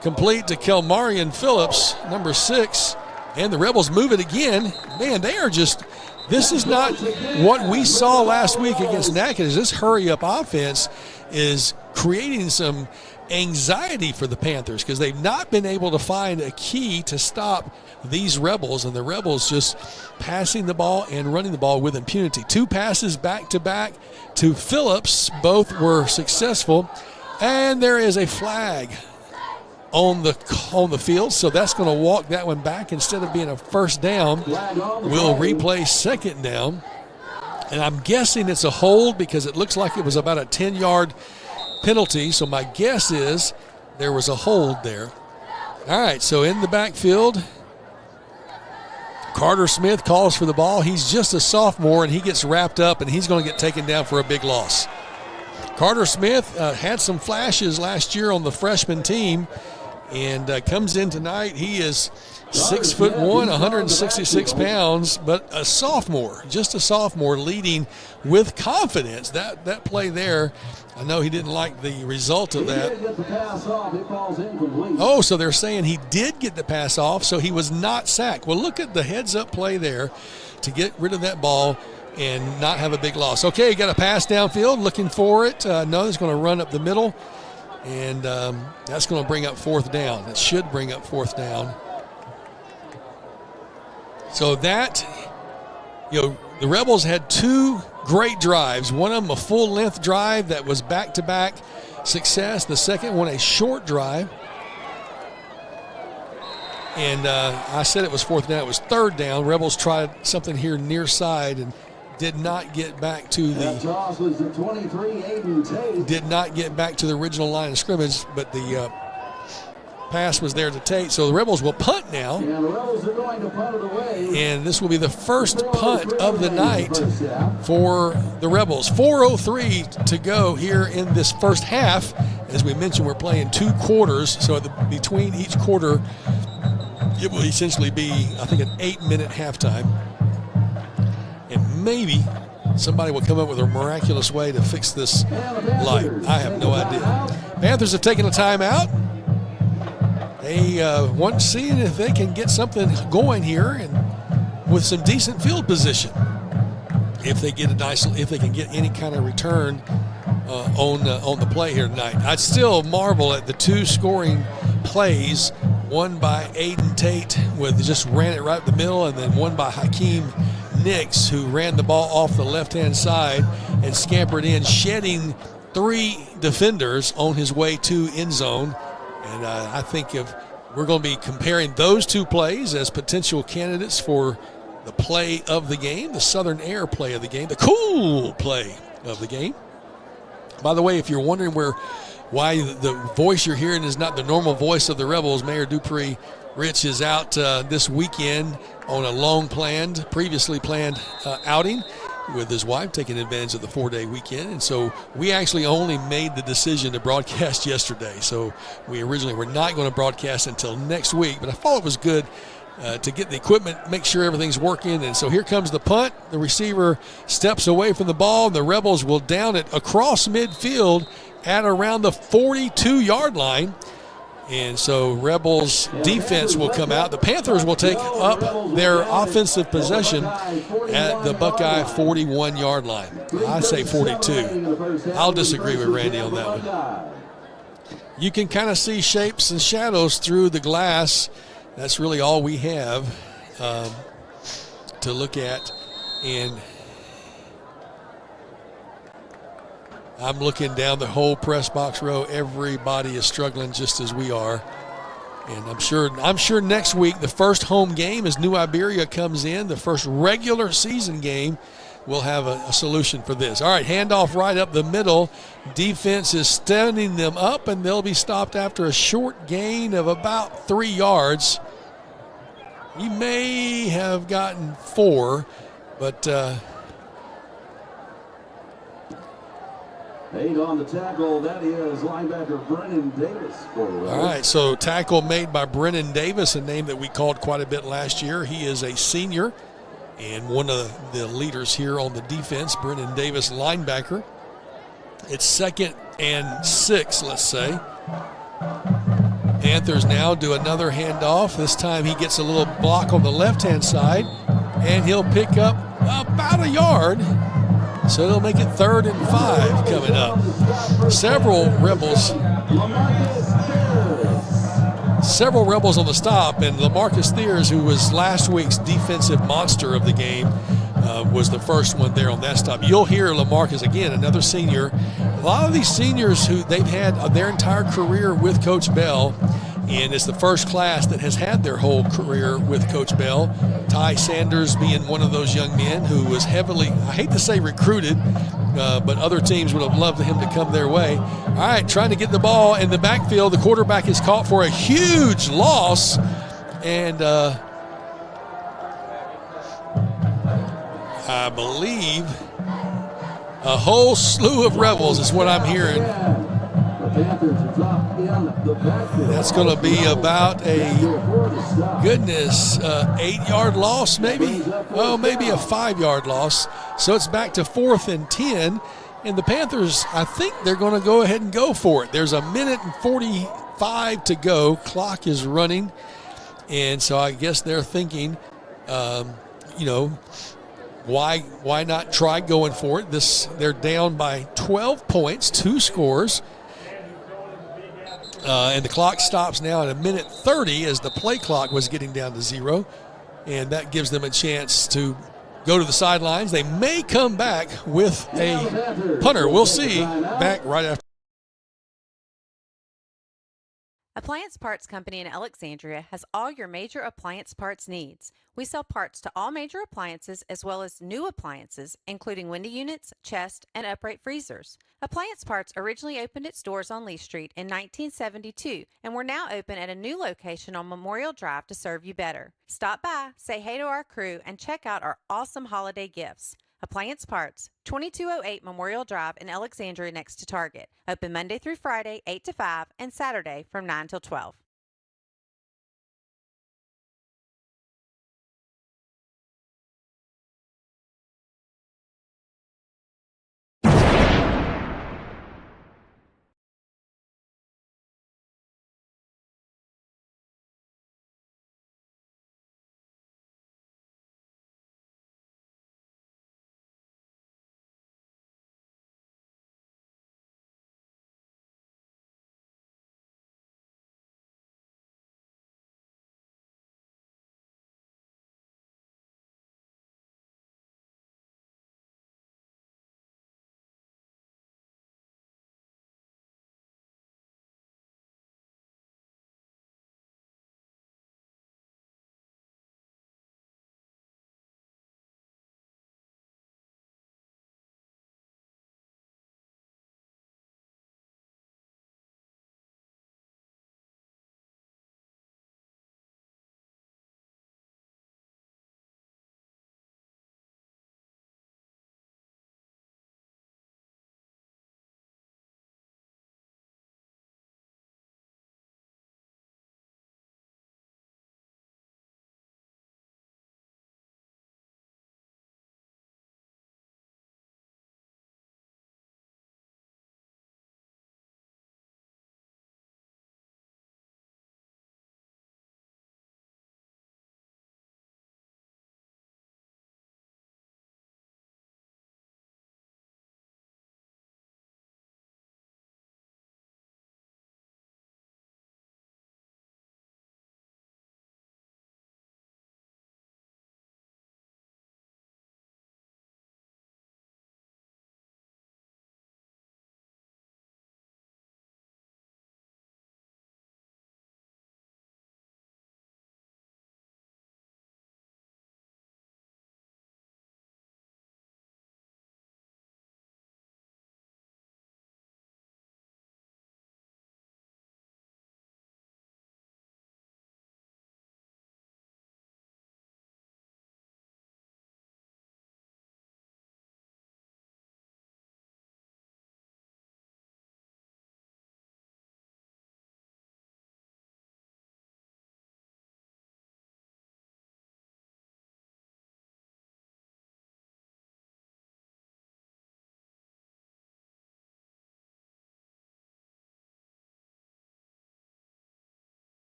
complete to Kelmarian Phillips, number 6, and the Rebels move it again. Man, they are just – this is not what we saw last week against Natchez. This hurry-up offense is creating some anxiety for the Panthers because they've not been able to find a key to stop these Rebels, and the Rebels just passing the ball and running the ball with impunity. 2 passes back-to-back to Phillips. Both were successful, and there is a flag on the field, so that's going to walk that one back. Instead of being a first down, we'll replay second down, and I'm guessing it's a hold because it looks like it was about a 10-yard penalty, so my guess is there was a hold there. All right, so in the backfield, Carter Smith calls for the ball. He's just a sophomore, and he gets wrapped up, and he's going to get taken down for a big loss. Carter Smith had some flashes last year on the freshman team and comes in tonight. He is 6'1", 166 pounds, but a sophomore, just a sophomore, leading with confidence. That play there, I know he didn't like the result of that. Oh, so they're saying he did get the pass off, so he was not sacked. Well, look at the heads-up play there to get rid of that ball and not have a big loss. Okay, got a pass downfield, looking for it. No, he's going to run up the middle, and that's going to bring up 4th down. It should bring up 4th down. So that, the Rebels had 2 great drives. One of them a full-length drive that was back-to-back success. The second one a short drive. And I said it was 4th down. It was 3rd down. Rebels tried something here near side and did not get back to the original line of scrimmage, but the pass was there to Tate. So the Rebels will punt now. And this will be the first punt of the night for the Rebels. 4:03 to go here in this first half. As we mentioned, we're playing 2 quarters, so between each quarter, it will essentially be, I think, an 8-minute halftime. And maybe somebody will come up with a miraculous way to fix this light. I have no idea. Panthers have taken a timeout. They want to see if they can get something going here and with some decent field position. If they get if they can get any kind of return on the play here tonight. I'd still marvel at the 2 scoring plays. One by Aiden Tate just ran it right up the middle, and then one by Hakeem Nix, who ran the ball off the left-hand side and scampered in, shedding 3 defenders on his way to end zone. And I think if we're going to be comparing those 2 plays as potential candidates for the play of the game, the Southern Air play of the game, the cool play of the game. By the way, if you're wondering why the voice you're hearing is not the normal voice of the Rebels, Mayor Dupree Rich is out this weekend on a previously planned outing. with his wife taking advantage of the 4-day weekend. And so we actually only made the decision to broadcast yesterday. So we originally were not going to broadcast until next week, but I thought it was good to get the equipment, make sure everything's working. And so here comes the punt. The receiver steps away from the ball, and the Rebels will down it across midfield at around the 42-yard line. And so Rebels defense will come out. The Panthers will take up their offensive possession at the Buckeye 41-yard line. I say 42. I'll disagree with Randy on that one. You can kind of see shapes and shadows through the glass. That's really all we have to look at. And I'm looking down the whole press box row. Everybody is struggling just as we are. And I'm sure next week, the first home game as New Iberia comes in, the first regular season game, we'll have a solution for this. All right, handoff right up the middle. Defense is standing them up, and they'll be stopped after a short gain of about 3 yards. He may have gotten 4, but 8 on the tackle. That is linebacker Brennan Davis. All right, so tackle made by Brennan Davis, a name that we called quite a bit last year. He is a senior and one of the leaders here on the defense, Brennan Davis, linebacker. It's 2nd and 6, let's say. Panthers now do another handoff. This time he gets a little block on the left-hand side, and he'll pick up about a yard. So they'll make it 3rd and 5 coming up. Several Rebels on the stop, and LaMarcus Thiers, who was last week's defensive monster of the game, was the first one there on that stop. You'll hear LaMarcus again, another senior. A lot of these seniors who they've had their entire career with Coach Bell, and it's the first class that has had their whole career with Coach Bell. Ty Sanders being one of those young men who was heavily, I hate to say recruited, but other teams would have loved him to come their way. All right, trying to get the ball in the backfield. The quarterback is caught for a huge loss, and I believe a whole slew of Rebels is what I'm hearing. That's going to be about a 8-yard loss, maybe. Well, maybe a 5-yard loss. So it's back to 4th and 10. And the Panthers, I think they're going to go ahead and go for it. There's a minute and 45 to go. Clock is running. And so I guess they're thinking, why not try going for it? They're down by 12 points, 2 scores. And the clock stops now at a minute 30 as the play clock was getting down to 0. And that gives them a chance to go to the sidelines. They may come back with a punter. We'll see. Back right after. Appliance Parts Company in Alexandria has all your major appliance parts needs. We sell parts to all major appliances as well as new appliances, including window units, chest, and upright freezers. Appliance Parts originally opened its doors on Lee Street in 1972, and we're now open at a new location on Memorial Drive to serve you better. Stop by, say hey to our crew, and check out our awesome holiday gifts. Appliance Parts, 2208 Memorial Drive in Alexandria next to Target. Open Monday through Friday, 8 to 5, and Saturday from 9 till 12.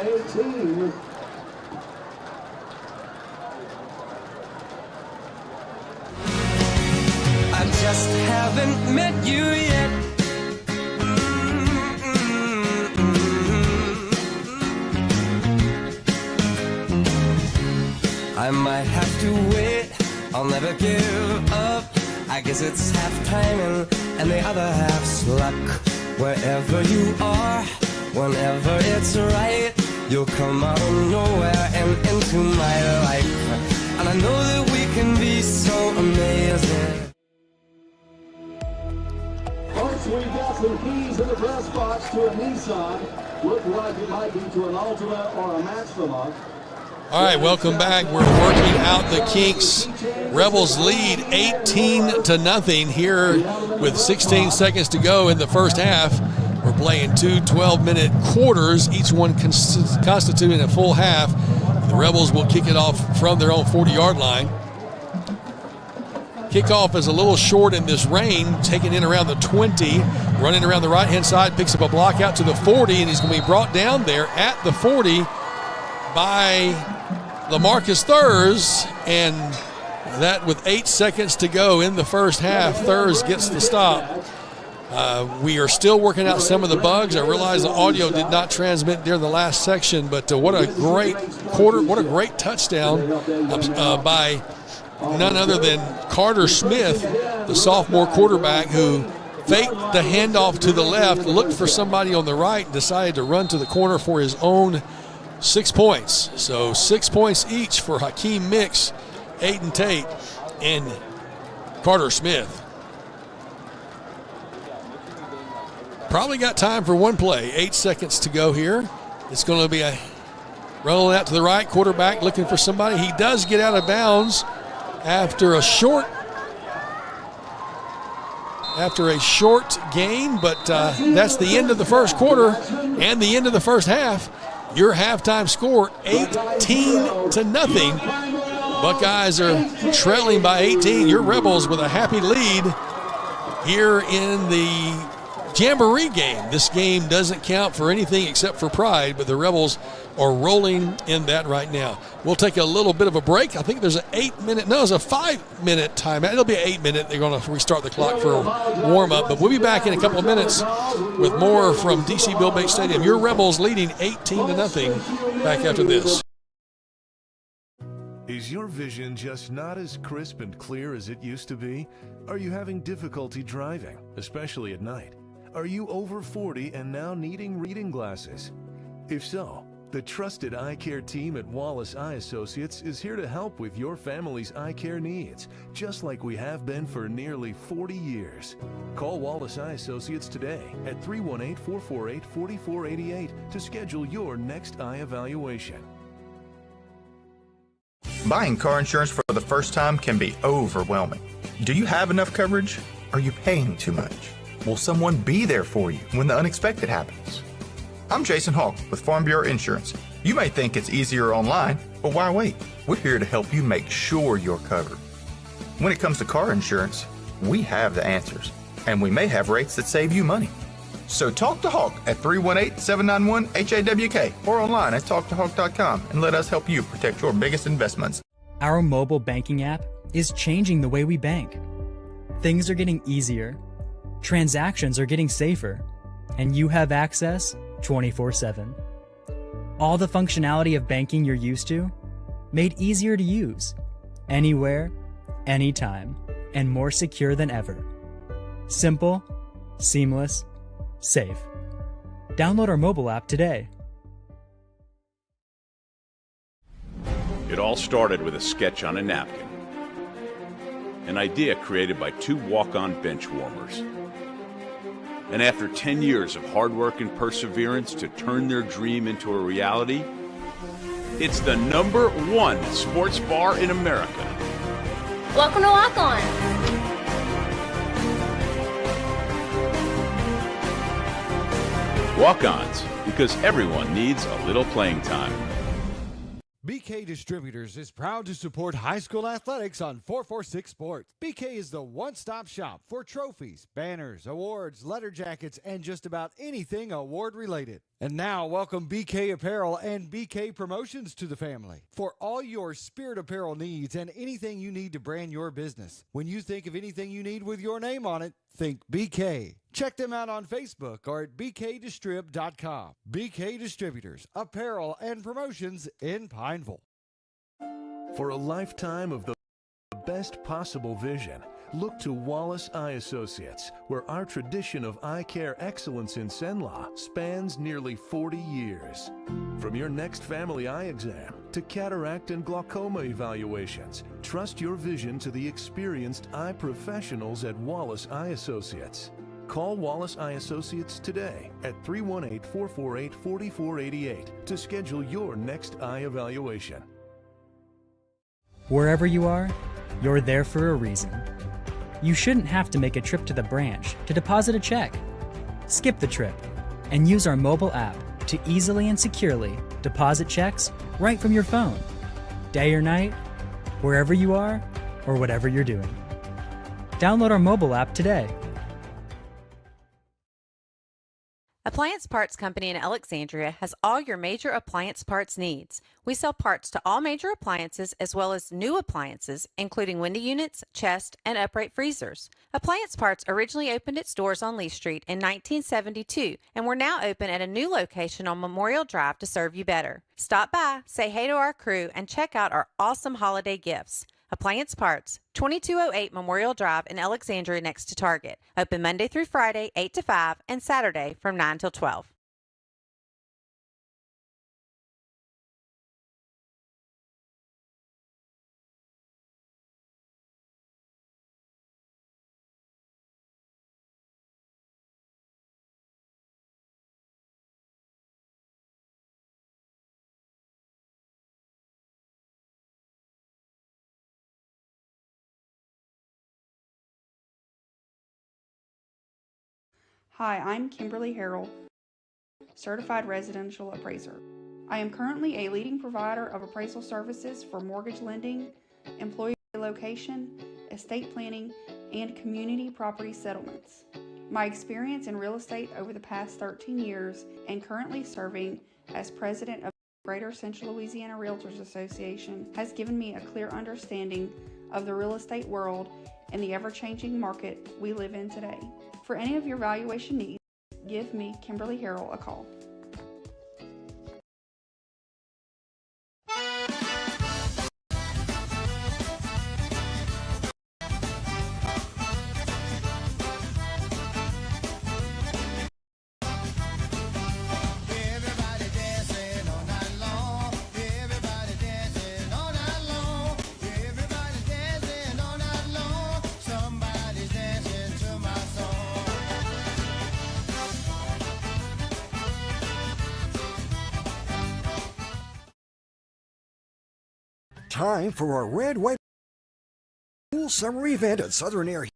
18. I just haven't met you yet. I might have to wait, I'll never give up. I guess it's half timing and the other half's luck. Wherever you are, whenever it's right, you'll come out of nowhere and into my life. And I know that we can be so amazing. Folks, we've got some keys in the press box to a Nissan. Look like it might be to an Altima or a Maxima. All right, welcome back. We're working out the kinks. Rebels lead 18-0 here with 16 seconds to go in the first half. We're playing two 12-minute quarters, each one constituting a full half. The Rebels will kick it off from their own 40-yard line. Kickoff is a little short in this rain, taken in around the 20, running around the right-hand side, picks up a block out to the 40, and he's going to be brought down there at the 40 by LaMarcus Thurs, and that with 8 seconds to go in the first half, Thurs gets the stop. We are still working out some of the bugs. I realize the audio did not transmit during the last section, but what a great quarter, what a great touchdown by none other than Carter Smith, the sophomore quarterback, who faked the handoff to the left, looked for somebody on the right, and decided to run to the corner for his own 6 points. So 6 points each for Hakeem Mix, Aiden Tate, and Carter Smith. Probably got time for one play. 8 seconds to go here. It's going to be a rolling out to the right, quarterback looking for somebody. He does get out of bounds after a short gain, but that's the end of the first quarter and the end of the first half. Your halftime score, 18-0. Buckeyes are trailing by 18. Your Rebels with a happy lead here in the Jamboree game. This game doesn't count for anything except for pride, but the Rebels are rolling in that right now. We'll take a little bit of a break. I think there's an 5-minute timeout. It'll be an 8-minute. They're going to restart the clock for a warm-up, but we'll be back in a couple of minutes with more from DC Bill Bates Stadium. Your Rebels leading 18-0 back after this. Is your vision just not as crisp and clear as it used to be? Are you having difficulty driving, especially at night? Are you over 40 and now needing reading glasses? If so, the trusted eye care team at Wallace Eye Associates is here to help with your family's eye care needs, just like we have been for nearly 40 years. Call Wallace Eye Associates today at 318-448-4488 to schedule your next eye evaluation. Buying car insurance for the first time can be overwhelming. Do you have enough coverage? Are you paying too much? Will someone be there for you when the unexpected happens? I'm Jason Hawk with Farm Bureau Insurance. You may think it's easier online, but why wait? We're here to help you make sure you're covered. When it comes to car insurance, we have the answers, and we may have rates that save you money. So talk to Hawk at 318-791-HAWK or online at talktohawk.com and let us help you protect your biggest investments. Our mobile banking app is changing the way we bank. Things are getting easier, transactions are getting safer, and you have access 24/7. All the functionality of banking you're used to, made easier to use, anywhere, anytime, and more secure than ever. Simple, seamless, safe. Download our mobile app today. It all started with a sketch on a napkin. An idea created by two walk-on bench warmers. And after 10 years of hard work and perseverance to turn their dream into a reality, it's the #1 sports bar in America. Welcome to Walk On. Walk-ons, because everyone needs a little playing time. BK Distributors is proud to support high school athletics on 446 Sports. BK is the one-stop shop for trophies, banners, awards, letter jackets, and just about anything award-related. And now, welcome BK Apparel and BK Promotions to the family. For all your spirit apparel needs and anything you need to brand your business. When you think of anything you need with your name on it, think BK. Check them out on Facebook or at bkdistrib.com. BK Distributors, Apparel and Promotions in Pineville. For a lifetime of the best possible vision, look to Wallace Eye Associates, where our tradition of eye care excellence in Cenla spans nearly 40 years. From your next family eye exam to cataract and glaucoma evaluations, trust your vision to the experienced eye professionals at Wallace Eye Associates. Call Wallace Eye Associates today at 318-448-4488 to schedule your next eye evaluation. Wherever you are, you're there for a reason. You shouldn't have to make a trip to the branch to deposit a check. Skip the trip and use our mobile app to easily and securely deposit checks right from your phone, day or night, wherever you are or whatever you're doing. Download our mobile app today. Appliance Parts Company in Alexandria has all your major appliance parts needs. We sell parts to all major appliances as well as new appliances, including window units, chest, and upright freezers. Appliance Parts originally opened its doors on Lee Street in 1972, and we're now open at a new location on Memorial Drive to serve you better. Stop by, say hey to our crew, and check out our awesome holiday gifts. Appliance Parts, 2208 Memorial Drive in Alexandria next to Target. Open Monday through Friday, 8 to 5, and Saturday from 9 till 12. Hi, I'm Kimberly Harrell, Certified Residential Appraiser. I am currently a leading provider of appraisal services for mortgage lending, employee relocation, estate planning, and community property settlements. My experience in real estate over the past 13 years and currently serving as president of the Greater Central Louisiana Realtors Association has given me a clear understanding of the real estate world and the ever-changing market we live in today. For any of your valuation needs, give me, Kimberly Harrell, a call. Time for our red, white, cool summer event at Southern Air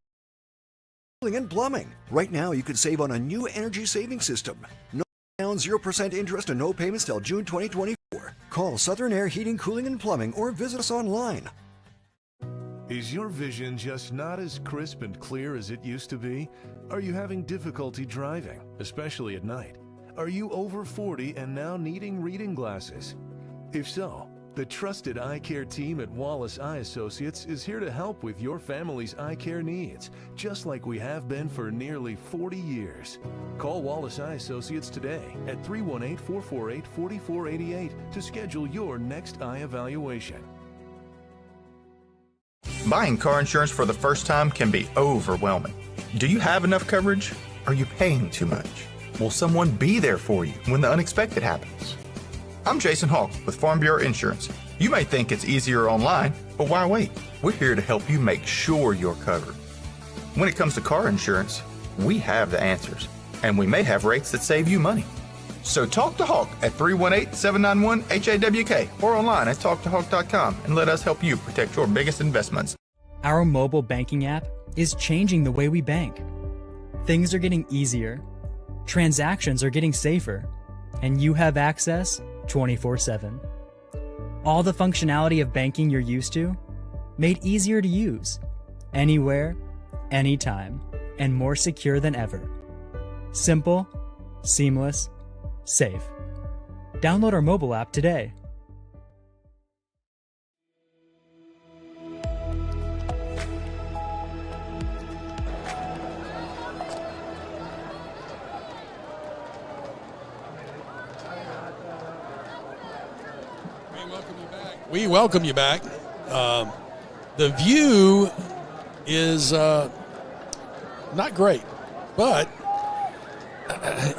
Heating and Plumbing. Right now, you can save on a new energy saving system. No down, 0% interest, and no payments till June 2024. Call Southern Air Heating, Cooling, and Plumbing or visit us online. Is your vision just not as crisp and clear as it used to be? Are you having difficulty driving, especially at night? Are you over 40 and now needing reading glasses? If so, the trusted eye care team at Wallace Eye Associates is here to help with your family's eye care needs, just like we have been for nearly 40 years. Call Wallace Eye Associates today at 318-448-4488 to schedule your next eye evaluation. Buying car insurance for the first time can be overwhelming. Do you have enough coverage? Are you paying too much? Will someone be there for you when the unexpected happens? I'm Jason Hawk with Farm Bureau Insurance. You may think it's easier online, but why wait? We're here to help you make sure you're covered. When it comes to car insurance, we have the answers, and we may have rates that save you money. So talk to Hawk at 318-791-HAWK or online at talktohawk.com and let us help you protect your biggest investments. Our mobile banking app is changing the way we bank. Things are getting easier, transactions are getting safer, and you have access 24/7. All the functionality of banking you're used to, made easier to use, anywhere, anytime, and more secure than ever. Simple, seamless, safe. Download our mobile app today. We welcome you back. The view is not great, but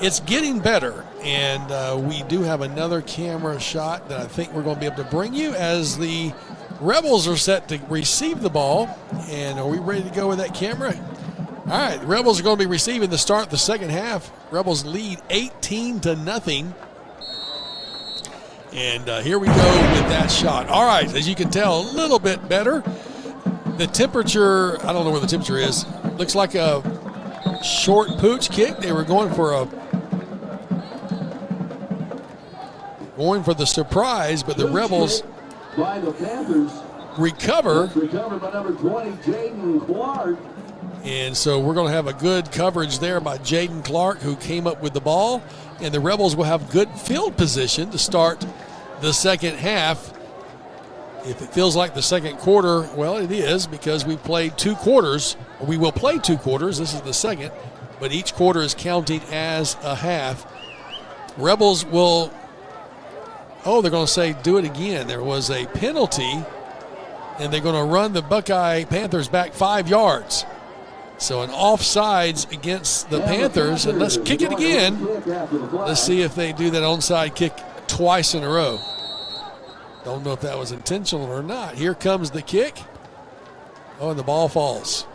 it's getting better. And we do have another camera shot that I think we're going to be able to bring you as the Rebels are set to receive the ball. And are we ready to go with that camera? All right, the Rebels are going to be receiving the start of the second half. Rebels lead 18-0. And here we go with that shot. All right, as you can tell, a little bit better. The temperature, I don't know where the temperature is. Looks like a short pooch kick. They were going for the surprise, but the Rebels by the Panthers recover. Recovered by number 20, Jaden Clark. And so we're going to have a good coverage there by Jaden Clark, who came up with the ball. And the Rebels will have good field position to start the second half. If it feels like the second quarter, well, it is, because we played 2 quarters. We will play 2 quarters. This is the second, but each quarter is counting as a half. Rebels will, they're going to say do it again. There was a penalty, and they're going to run the Buckeye Panthers back 5 yards. So an offsides against the Panthers, and let's kick it again. Let's see if they do that onside kick twice in a row. Don't know if that was intentional or not. Here comes the kick. Oh, and the ball falls.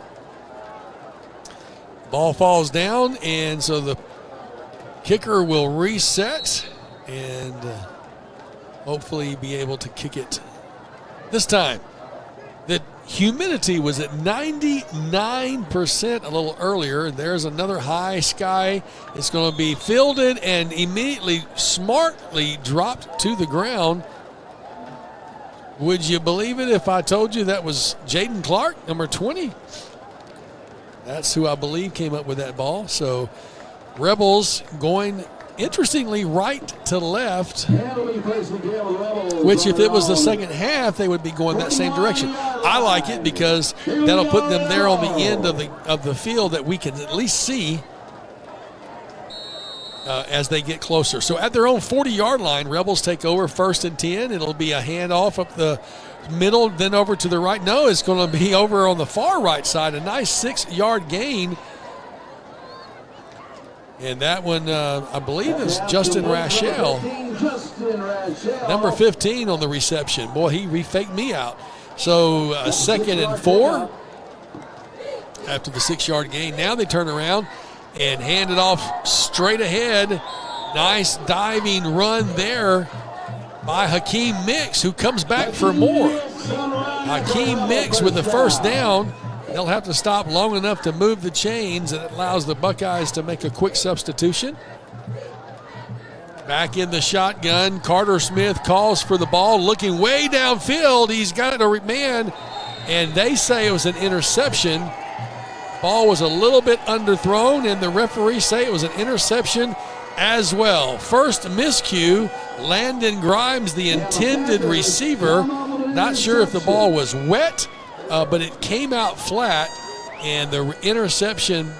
Ball falls down, and so the kicker will reset and hopefully be able to kick it this time. The humidity was at 99% a little earlier, and there's another high sky. It's going to be fielded and immediately smartly dropped to the ground. Would you believe it if I told you that was Jaden Clark, number 20? That's who I believe came up with that ball. So Rebels going, interestingly, right to left, which if it was the second half, they would be going that same direction. I like it because that'll put them there on the end of the field that we can at least see as they get closer. So at their own 40-yard line, Rebels take over 1st and 10. It'll be a handoff up the middle, then over to the right. No, it's going to be over on the far right side. A nice 6-yard gain. And that one, I believe, is Justin Rachel. Number 15 on the reception. Boy, he faked me out. So 2nd and 4 after the 6-yard gain. Now they turn around and hand it off straight ahead. Nice diving run there by Hakeem Mix, who comes back for more. Hakeem Mix with the first down. They'll have to stop long enough to move the chains, and it allows the Buckeyes to make a quick substitution. Back in the shotgun, Carter Smith calls for the ball, looking way downfield. He's got a man, and they say it was an interception. Ball was a little bit underthrown, and the referees say it was an interception as well. First miscue, Landon Grimes, the intended receiver. Not sure if the ball was wet, but it came out flat, and the interception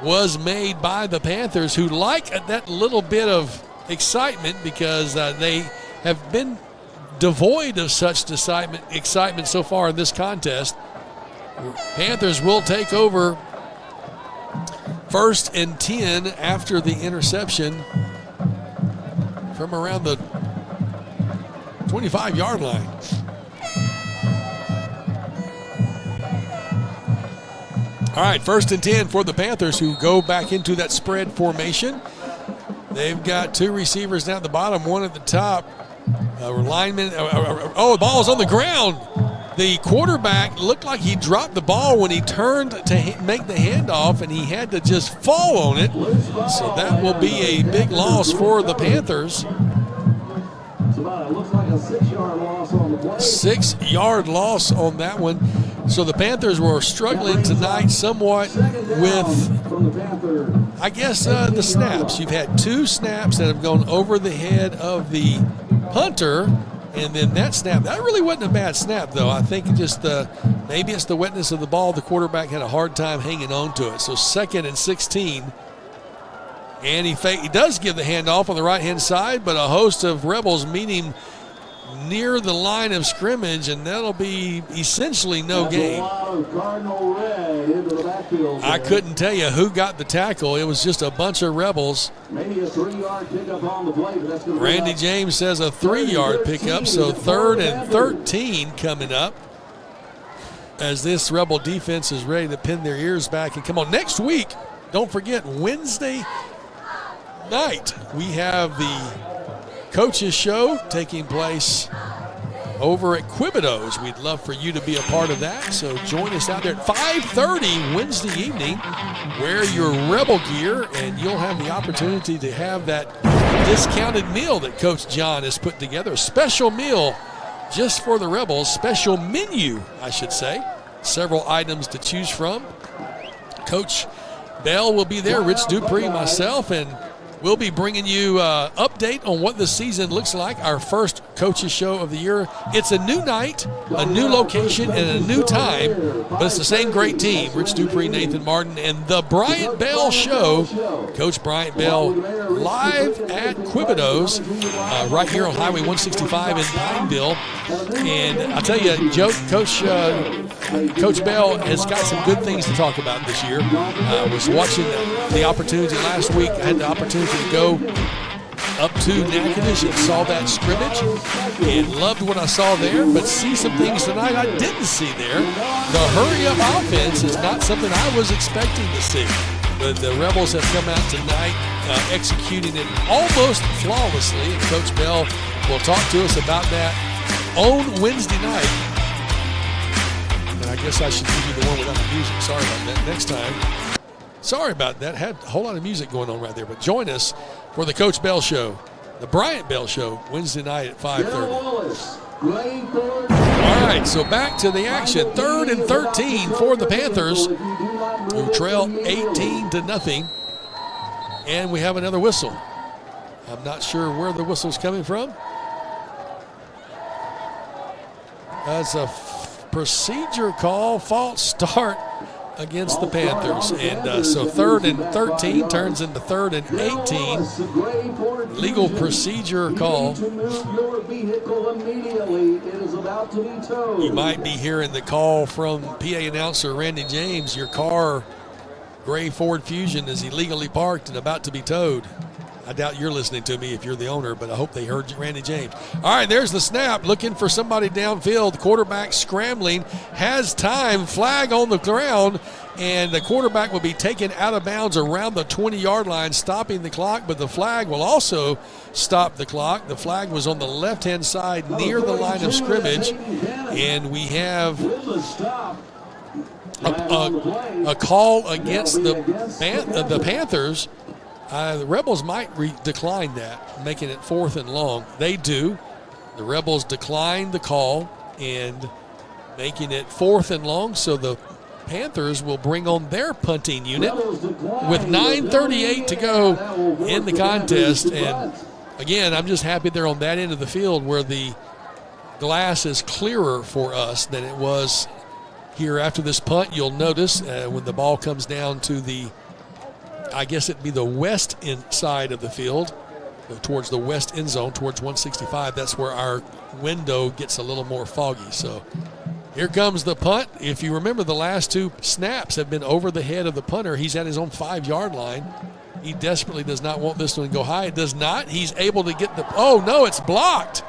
was made by the Panthers, who like that little bit of excitement because they have been devoid of such excitement so far in this contest. Panthers will take over 1st and 10 after the interception from around the 25-yard line. All right, 1st and 10 for the Panthers, who go back into that spread formation. They've got 2 receivers down at the bottom, 1 at the top. Lineman. The ball's on the ground. The quarterback looked like he dropped the ball when he turned to make the handoff, and he had to just fall on it. So that will be a big loss for the Panthers. It looks like a 6-yard loss on the play. 6-yard loss on that one. So the Panthers were struggling tonight somewhat with, I guess, the snaps. You've had 2 snaps that have gone over the head of the punter, and then that snap, that really wasn't a bad snap, though. I think just maybe it's the wetness of the ball. The quarterback had a hard time hanging on to it. So 2nd and 16. And he does give the handoff on the right-hand side, but a host of Rebels meet him near the line of scrimmage, and that'll be essentially no gain. I couldn't tell you who got the tackle. It was just a bunch of Rebels. Maybe a 3-yard pickup on the play, but that's going to Randy James says a 3-yard pickup, so 3rd and 13 coming up as this Rebel defense is ready to pin their ears back and come on. Next week, don't forget, Wednesday night, we have the Coaches Show taking place over at Quibido's. We'd love for you to be a part of that, so join us out there at 5:30 Wednesday evening. Wear your Rebel gear, and you'll have the opportunity to have that discounted meal that Coach John has put together, a special meal just for the Rebels, special menu, I should say. Several items to choose from. Coach Bell will be there, Rich Dupree, myself, and we'll be bringing you an update on what the season looks like, our first Coaches Show of the year. It's a new night, a new location, and a new time, but it's the same great team, Rich Dupree, Nathan Martin, and the Bryant Bell Show. Coach Bryant Bell live at Quibido's right here on Highway 165 in Pineville. And I'll tell you, Coach Bell has got some good things to talk about this year. I was watching the opportunity last week. I had the opportunity to go up to Natchitoches and saw that scrimmage and loved what I saw there, but see some things tonight I didn't see there. The hurry-up offense is not something I was expecting to see. But the Rebels have come out tonight executing it almost flawlessly, and Coach Bell will talk to us about that on Wednesday night. And I guess I should give you the one without the music. Sorry about that. Next time. Sorry about that. Had a whole lot of music going on right there. But join us for the Coach Bell Show, the Bryant Bell Show, Wednesday night at 5:30. All right, so back to the action. 3rd and 13 for the Panthers, who trail 18-0. And we have another whistle. I'm not sure where the whistle's coming from. That's a procedure call, false start against the Panthers. And so 3rd and 13 turns into 3rd and 18. Legal procedure call. You might be hearing the call from PA announcer Randy James. Your car, gray Ford Fusion, is illegally parked and about to be towed. I doubt you're listening to me if you're the owner, but I hope they heard Randy James. All right, there's the snap. Looking for somebody downfield. Quarterback scrambling. Has time. Flag on the ground. And the quarterback will be taken out of bounds around the 20-yard line, stopping the clock. But the flag will also stop the clock. The flag was on the left-hand side near the line of scrimmage. And we have a call against the Panthers. The Rebels might decline that, making it 4th and long. They do. The Rebels decline the call and making it 4th and long, so the Panthers will bring on their punting unit with 9:38 to go in the contest. And, again, I'm just happy they're on that end of the field where the glass is clearer for us than it was here after this punt. You'll notice when the ball comes down to the, I guess it'd be the west side of the field, towards the west end zone, towards 165. That's where our window gets a little more foggy. So here comes the punt. If you remember, the last 2 snaps have been over the head of the punter. He's at his own 5-yard line. He desperately does not want this one to go high. It does not. He's able to get the, oh no, it's blocked.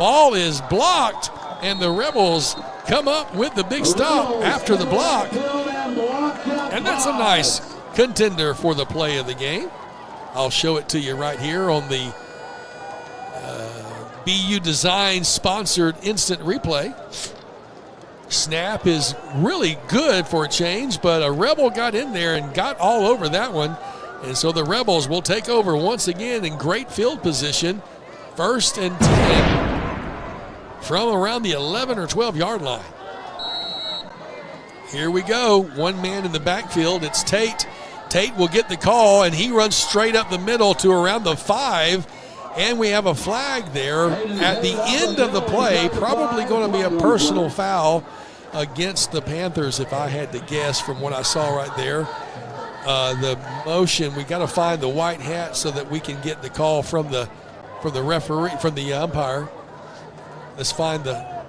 Ball is blocked, and the Rebels come up with the big stop after the block. And that's a nice contender for the play of the game. I'll show it to you right here on the BU Design sponsored instant replay. Snap is really good for a change, but a Rebel got in there and got all over that one. And so the Rebels will take over once again in great field position. 1st and 10 from around the 11 or 12 yard line. Here we go. One man in the backfield. It's Tate. Tate will get the call, and he runs straight up the middle to around the 5. And we have a flag there at the end of the play. Probably going to be a personal foul against the Panthers, if I had to guess from what I saw right there. The motion, we got to find the white hat so that we can get the call from the referee, from the umpire. Let's find the.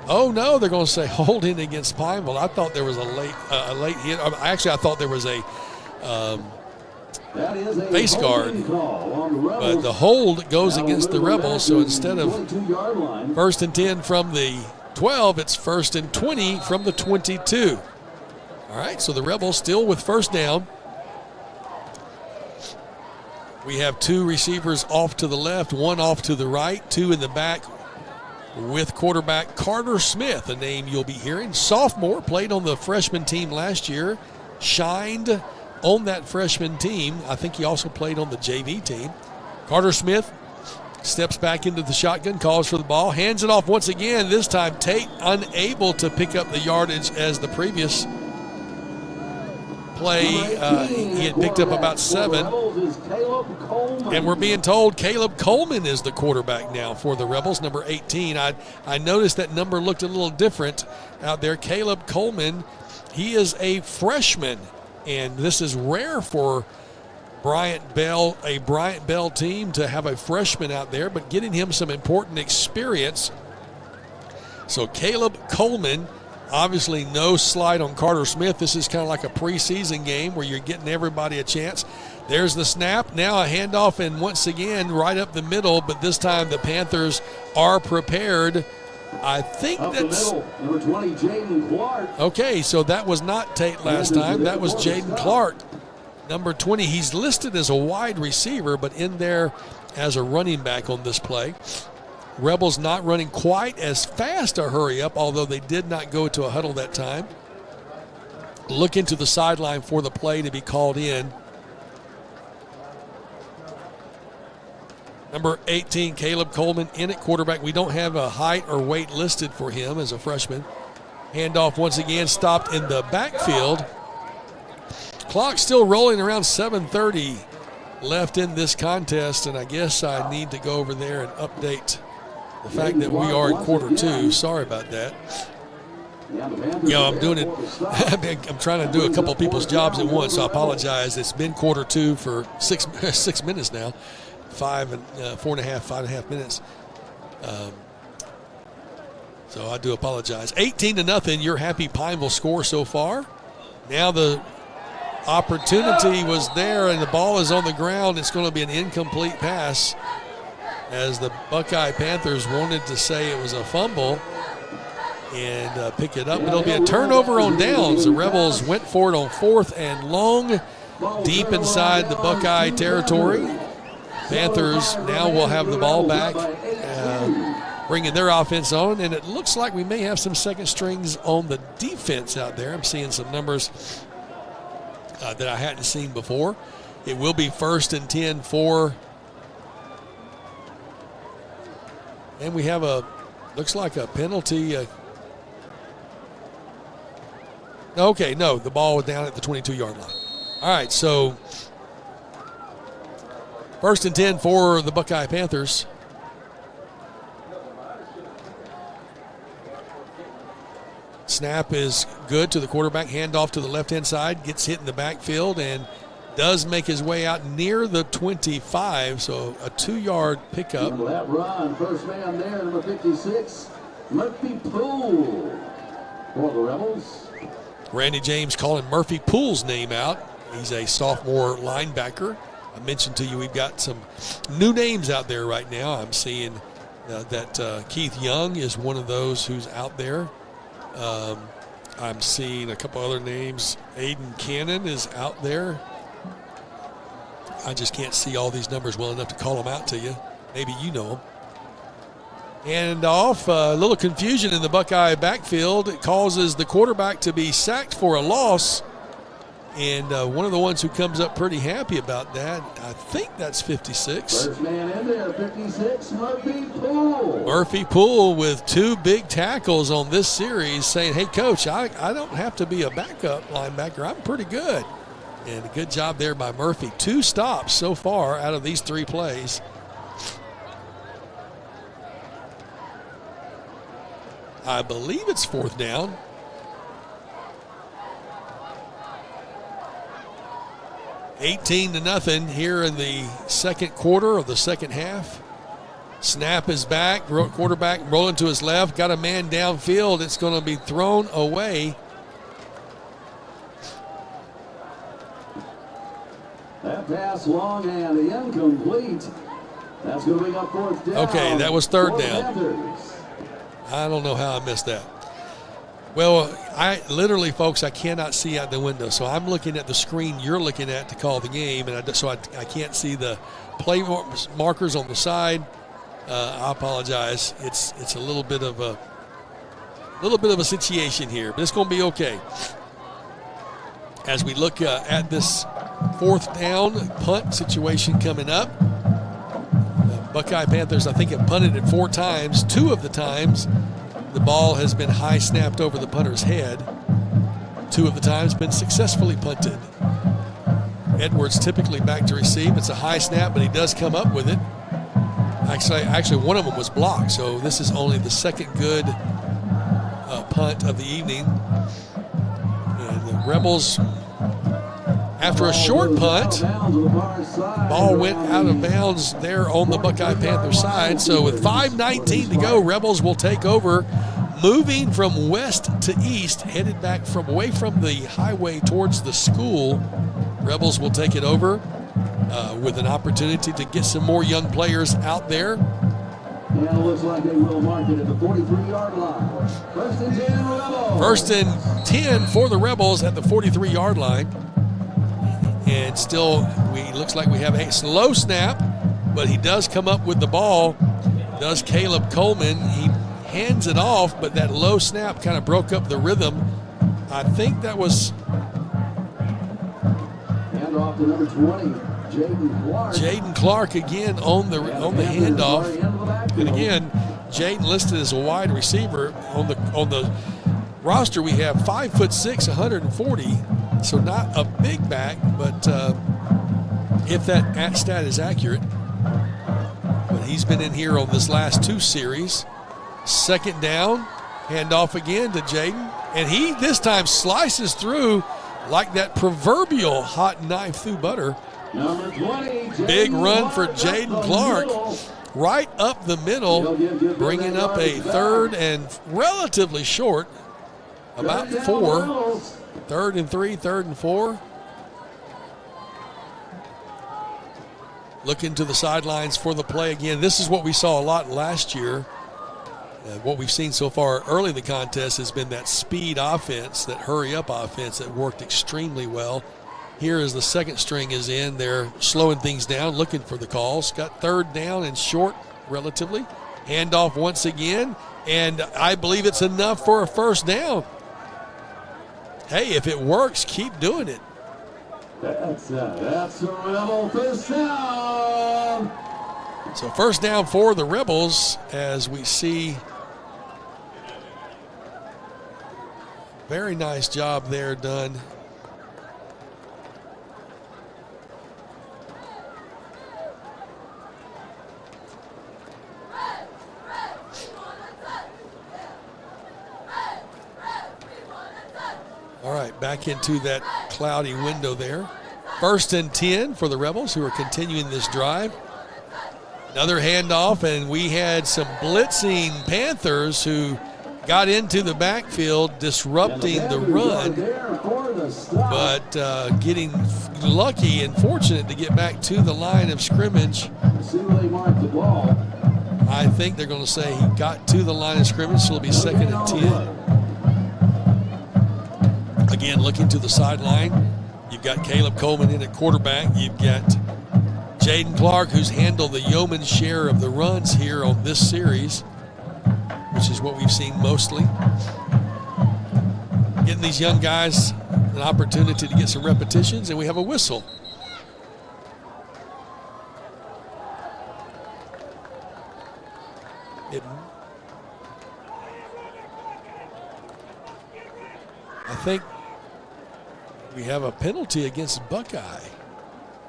Oh no, they're going to say holding against Pineville. I thought there was a late hit. Actually, I thought there was a face guard, but the hold goes against the Rebels. So instead of 1st and 10 from the 12, it's 1st and 20 from the 22. All right, so the Rebels still with first down. We have 2 receivers off to the left, 1 off to the right, 2 in the back with quarterback Carter Smith, a name you'll be hearing. Sophomore, played on the freshman team last year, shined on that freshman team. I think he also played on the JV team. Carter Smith steps back into the shotgun, calls for the ball, hands it off once again. This time Tate unable to pick up the yardage as the previous play. He had picked up about 7. And we're being told Caleb Coleman is the quarterback now for the Rebels, number 18. I noticed that number looked a little different out there. Caleb Coleman, he is a freshman, and this is rare for a Bryant Bell team to have a freshman out there, but getting him some important experience. So Caleb Coleman, obviously no slide on Carter Smith. This is kind of like a preseason game where you're getting everybody a chance. There's the snap. Now a handoff, and once again right up the middle, but this time the Panthers are prepared. I think that's number 20, Jaden Clark. Okay, so that was not Tate last time. That was Jaden Clark, number 20. He's listed as a wide receiver, but in there as a running back on this play. Rebels not running quite as fast a hurry up, although they did not go to a huddle that time. Looking to the sideline for the play to be called in. Number 18, Caleb Coleman in at quarterback. We don't have a height or weight listed for him as a freshman. Handoff once again stopped in the backfield. Clock still rolling, around 7:30 left in this contest, and I guess I need to go over there and update the fact that we are in quarter 2. Sorry about that. I'm doing it. I'm trying to do a couple of people's jobs at once, so I apologize. It's been quarter 2 for 6 minutes now. 5.5 minutes. So I do apologize. 18-0, your Happy Pineville score so far. Now the opportunity was there, and the ball is on the ground. It's going to be an incomplete pass, as the Buckeye Panthers wanted to say it was a fumble and pick it up. But it'll be a turnover on downs. The Rebels went for it on 4th and long, deep inside the Buckeye territory. Panthers now will have the ball back, bringing their offense on, and it looks like we may have some second strings on the defense out there. I'm seeing some numbers that I hadn't seen before. It will be 1st and 10 for, and we have looks like a penalty. Okay, no, the ball was down at the 22-yard line. All right, so 1st and 10 for the Buckeye Panthers. Snap is good to the quarterback. Handoff to the left-hand side. Gets hit in the backfield and does make his way out near the 25. So a 2-yard pickup. That run, first man there, number 56, Murphy Poole for the Rebels. Randy James calling Murphy Poole's name out. He's a sophomore linebacker. I mentioned to you we've got some new names out there right now. I'm seeing that Keith Young is one of those who's out there. I'm seeing a couple other names. Aiden Cannon is out there. I just can't see all these numbers well enough to call them out to you. Maybe you know them. And off, a little confusion in the Buckeye backfield. It causes the quarterback to be sacked for a loss. And one of the ones who comes up pretty happy about that, I think that's 56. First man in there, 56, Murphy Poole. Murphy Poole with 2 big tackles on this series, saying, hey, Coach, I don't have to be a backup linebacker. I'm pretty good. And a good job there by Murphy. 2 stops so far out of these 3 plays. I believe it's 4th down. $18-0 here in the second quarter of the second half. Snap is back. Quarterback rolling to his left. Got a man downfield. It's going to be thrown away. That pass long and incomplete. That's going to bring up 4th down. Okay, that was 3rd down. Panthers. I don't know how I missed that. Well, I literally, folks, I cannot see out the window. So I'm looking at the screen you're looking at to call the game, and I can't see the play markers on the side. I apologize. It's a little bit of a situation here, but it's going to be okay. As we look at this 4th down punt situation coming up, Buckeye Panthers, I think, have punted it 4 times. 2 of the times, the ball has been high snapped over the punter's head. 2 of the times been successfully punted. Edwards typically back to receive. It's a high snap, but he does come up with it. Actually, one of them was blocked, so this is only the second good punt of the evening. And the Rebels, after a short punt, ball went out of bounds there on the Buckeye Panther side. So with 5:19 to go, Rebels will take over, moving from west to east, headed back from away from the highway towards the school. Rebels will take it over with an opportunity to get some more young players out there. And it looks like they will mark it at the 43-yard line. 1st and 10, Rebels. 1st and 10 for the Rebels at the 43-yard line. And still, looks like we have a slow snap, but he does come up with the ball. Does Caleb Coleman. He hands it off, but that low snap kind of broke up the rhythm. I think that was hand off to number 20, Jaden Clark. Jaden Clark again on the handoff. And again, Jaden listed as a wide receiver. On the roster, we have 5'6", 140. So not a big back, but if that stat is accurate. But he's been in here on this last 2 series. 2nd down, handoff again to Jaden. And he this time slices through like that proverbial hot knife through butter. Number 20, big run for Jaden Clark. Right up the middle, bringing up a 3rd and relatively short, about 4. 3rd and 3, 3rd and 4. Looking to the sidelines for the play again. This is what we saw a lot last year. What we've seen so far early in the contest has been that speed offense, that hurry-up offense that worked extremely well. Here as the 2nd string is in, they're slowing things down, looking for the calls. Got 3rd down and short relatively. Handoff once again, and I believe it's enough for a 1st down. Hey, if it works, keep doing it. That's a Rebel 1st down. So 1st down for the Rebels as we see. Very nice job there done. All right, back into that cloudy window there. 1st and 10 for the Rebels, who are continuing this drive. Another handoff, and we had some blitzing Panthers who got into the backfield, disrupting the run, but getting lucky and fortunate to get back to the line of scrimmage. I think they're going to say he got to the line of scrimmage, so it'll be 2nd and 10. Again, looking to the sideline, you've got Caleb Coleman in at quarterback. You've got Jaden Clark, who's handled the yeoman's share of the runs here on this series, which is what we've seen mostly. Getting these young guys an opportunity to get some repetitions, and we have a whistle. I think we have a penalty against Buckeye,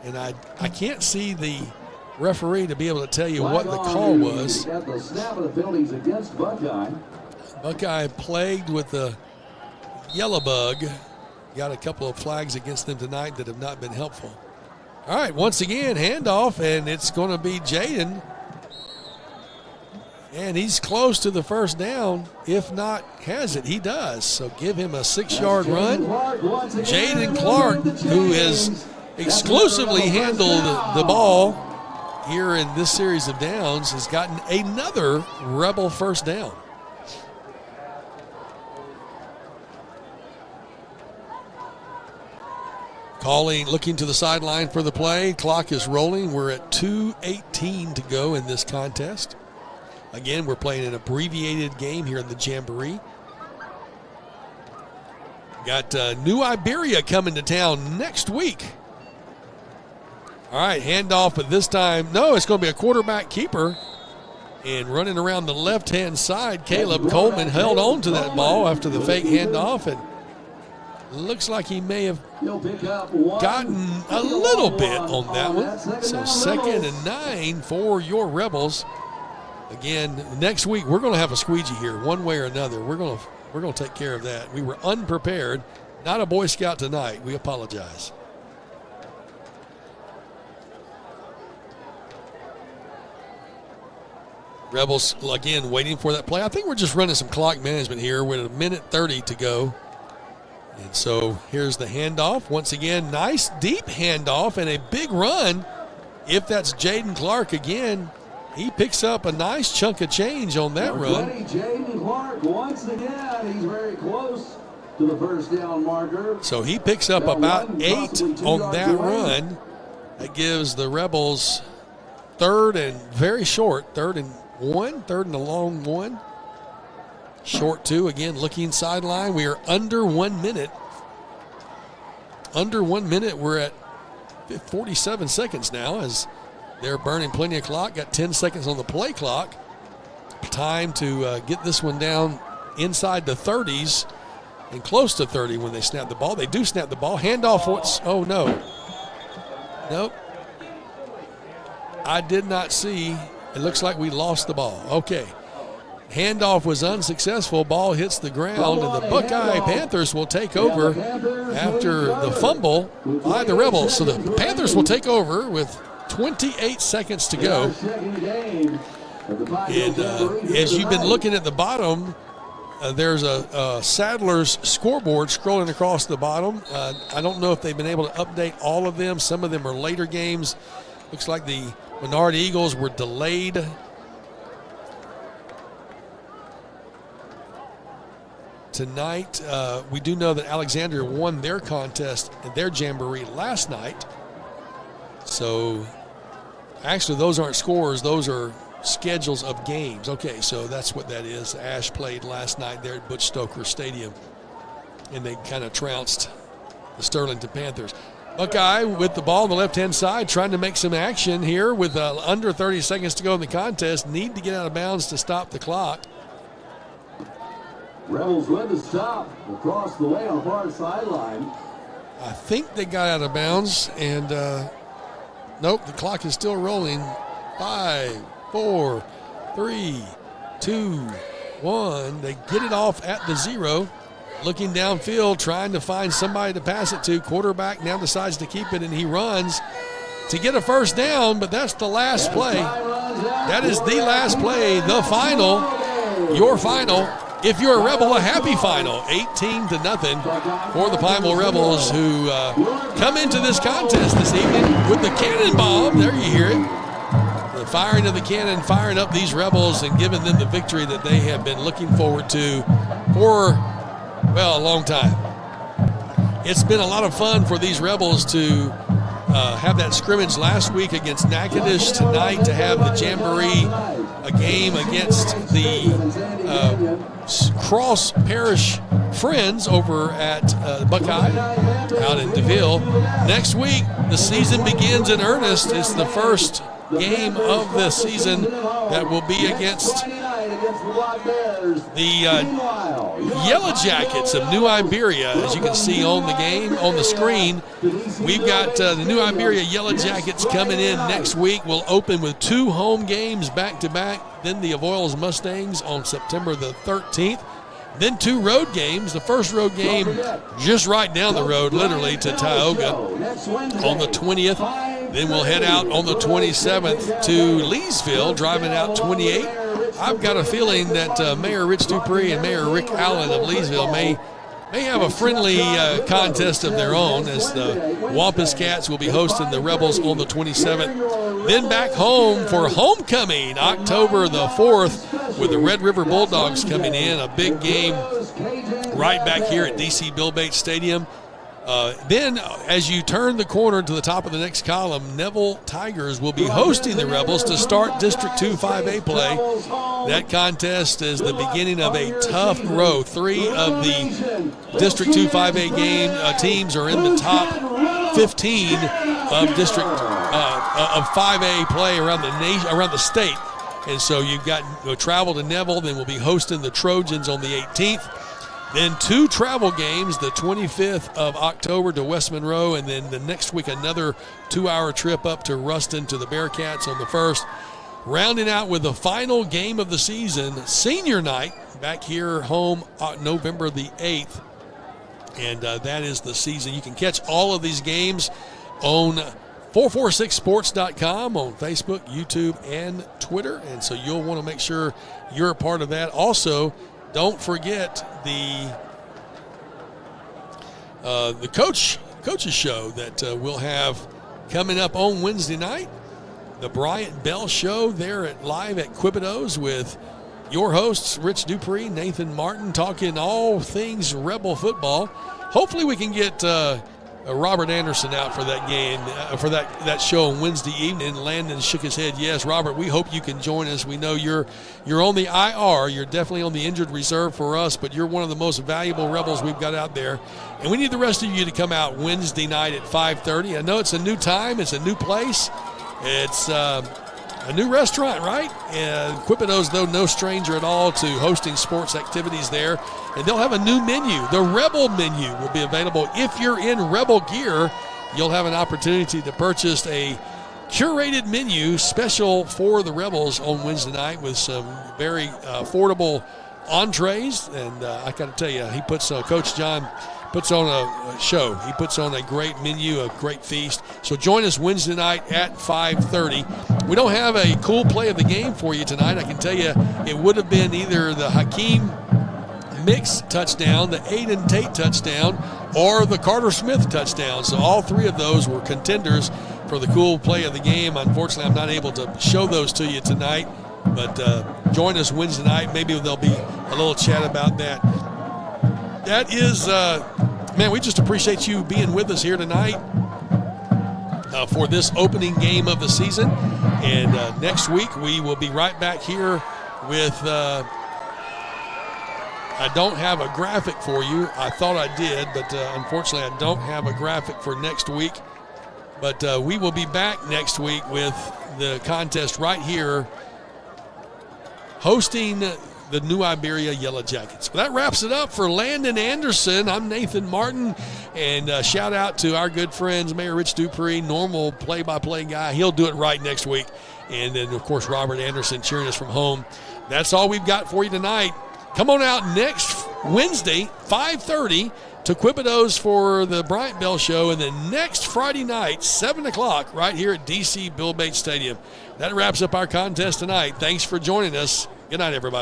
and I can't see the referee to be able to tell you what the call was. At the snap of the penalties against Buckeye. Buckeye plagued with the yellow bug. Got a couple of flags against them tonight that have not been helpful. All right, once again, handoff, and it's going to be Jaden. And he's close to the first down. If not, has it. He does. So give him a 6-yard run. Jaden Clark, who has exclusively handled the ball here in this series of downs, has gotten another Rebel first down. Calling, looking to the sideline for the play. Clock is rolling. We're at 2:18 to go in this contest. Again, we're playing an abbreviated game here in the Jamboree. Got New Iberia coming to town next week. All right, handoff, but this time, no, it's going to be a quarterback keeper. And running around the left-hand side, Caleb Coleman held on to that ball after the fake handoff, and looks like he may have gotten a little bit on that one. So 2nd and 9 for your Rebels. Again, next week we're going to have a squeegee here, one way or another. We're going to take care of that. We were unprepared, not a Boy Scout tonight. We apologize. Rebels again waiting for that play. I think we're just running some clock management here with 1:30 to go. And so here's the handoff. Once again, nice deep handoff and a big run. If that's Jaden Clark again, he picks up a nice chunk of change on that run. Jaden Clark, once again, he's very close to the first down marker. So he picks up about 8 on that run. That gives the Rebels 3rd and very short, 3rd and 1, 3rd and a long 1. Short 2, again, looking sideline. We are under 1 minute. Under 1 minute, we're at 47 seconds now as they're burning plenty of clock. Got 10 seconds on the play clock. Time to get this one down inside the 30s and close to 30 when they snap the ball. They do snap the ball. Handoff, oh no. Nope. I did not see. It looks like we lost the ball. Okay. Handoff was unsuccessful. Ball hits the ground, and the Buckeye Panthers will take over after the fumble by the Rebels. So the Panthers will take over with 28 seconds to go. And as you've been looking at the bottom, there's a Sadler's scoreboard scrolling across the bottom. I don't know if they've been able to update all of them. Some of them are later games. Looks like the Menard Eagles were delayed. Tonight, we do know that Alexandria won their contest and their Jamboree last night. So, actually, those aren't scores. Those are schedules of games. Okay, so that's what that is. Ash played last night there at Butch Stoker Stadium, and they kind of trounced the Sterlington Panthers. Buckeye with the ball on the left-hand side, trying to make some action here with under 30 seconds to go in the contest. Need to get out of bounds to stop the clock. Rebels with the stop across the way on the far sideline. I think they got out of bounds, and nope, the clock is still rolling. 5, 4, 3, 2, 1. They get it off at the 0. Looking downfield, trying to find somebody to pass it to. Quarterback now decides to keep it, and he runs to get a first down, but that's the last play. That is the last play, the final, your final. If you're a Rebel, a happy final, 18-0 for the Pineville Rebels, who come into this contest this evening with the cannon bomb. There you hear it. The firing of the cannon, firing up these Rebels and giving them the victory that they have been looking forward to for, well, a long time. It's been a lot of fun for these Rebels to have that scrimmage last week against Natchitoches, tonight to have the Jamboree a game against the Cross Parish Friends over at Buckeye out in DeVille. Next week, the season begins in earnest. It's the first game of the season that will be against the Yellow Jackets of New Iberia. As you can see on the screen, we've got the New Iberia Yellow Jackets coming in next week. We'll open with 2 home games back-to-back, then the Avoyelles Mustangs on September the 13th. Then 2 road games. The first road game just right down the road, literally, to Tioga on the 20th. Then we'll head out on the 27th to Leesville, driving out 28. I've got a feeling that Mayor Rich Dupree and Mayor Rick Allen of Leesville may have a friendly contest of their own, as the Wampus Cats will be hosting the Rebels on the 27th. Then back home for homecoming, October the 4th, with the Red River Bulldogs coming in, a big game right back here at DC Bill Bates Stadium. Then, as you turn the corner to the top of the next column, Neville Tigers will be hosting the Rebels to start District 2 5A play. That contest is the beginning of a tough row. 3 of the District 2 5A teams are in the top 15 of District of 5A play around the state. And so you've got travel to Neville, then we'll be hosting the Trojans on the 18th. Then 2 travel games, the 25th of October to West Monroe, and then the next week another 2-hour trip up to Ruston to the Bearcats on the 1st. Rounding out with the final game of the season, senior night, back here home November the 8th. And that is the season. You can catch all of these games on 446sports.com, on Facebook, YouTube, and Twitter. And so you'll want to make sure you're a part of that. Also, don't forget the coaches show that we'll have coming up on Wednesday night. The Bryant Bell Show there live at Quibido's with your hosts, Rich Dupree, Nathan Martin, talking all things Rebel football. Hopefully we can get Robert Anderson out for that game, for that show on Wednesday evening. Landon shook his head. Yes, Robert, we hope you can join us. We know you're on the IR. You're definitely on the injured reserve for us, but you're one of the most valuable Rebels we've got out there. And we need the rest of you to come out Wednesday night at 5:30. I know it's a new time. It's a new place. It's a new restaurant, right? And Quibido's, though, no stranger at all to hosting sports activities there. And they'll have a new menu. The Rebel menu will be available. If you're in Rebel gear, you'll have an opportunity to purchase a curated menu special for the Rebels on Wednesday night with some very affordable entrees. And I got to tell you, Coach John puts on a show. He puts on a great menu, a great feast. So join us Wednesday night at 5:30. We don't have a cool play of the game for you tonight. I can tell you it would have been either the Hakeem Mix touchdown, the Aiden Tate touchdown, or the Carter Smith touchdown. So all 3 of those were contenders for the cool play of the game. Unfortunately, I'm not able to show those to you tonight, but join us Wednesday night. Maybe there'll be a little chat about that. That is, man, we just appreciate you being with us here tonight for this opening game of the season. And next week we will be right back here with I don't have a graphic for you. I thought I did, but unfortunately I don't have a graphic for next week. But we will be back next week with the contest right here, hosting the New Iberia Yellow Jackets. Well, that wraps it up for Landon Anderson. I'm Nathan Martin, and shout out to our good friends, Mayor Rich Dupree, normal play-by-play guy. He'll do it right next week. And then, of course, Robert Anderson cheering us from home. That's all we've got for you tonight. Come on out next Wednesday, 5:30, to Quibido's for the Bryant Bell Show, and then next Friday night, 7 o'clock, right here at DC Bill Bates Stadium. That wraps up our contest tonight. Thanks for joining us. Good night, everybody.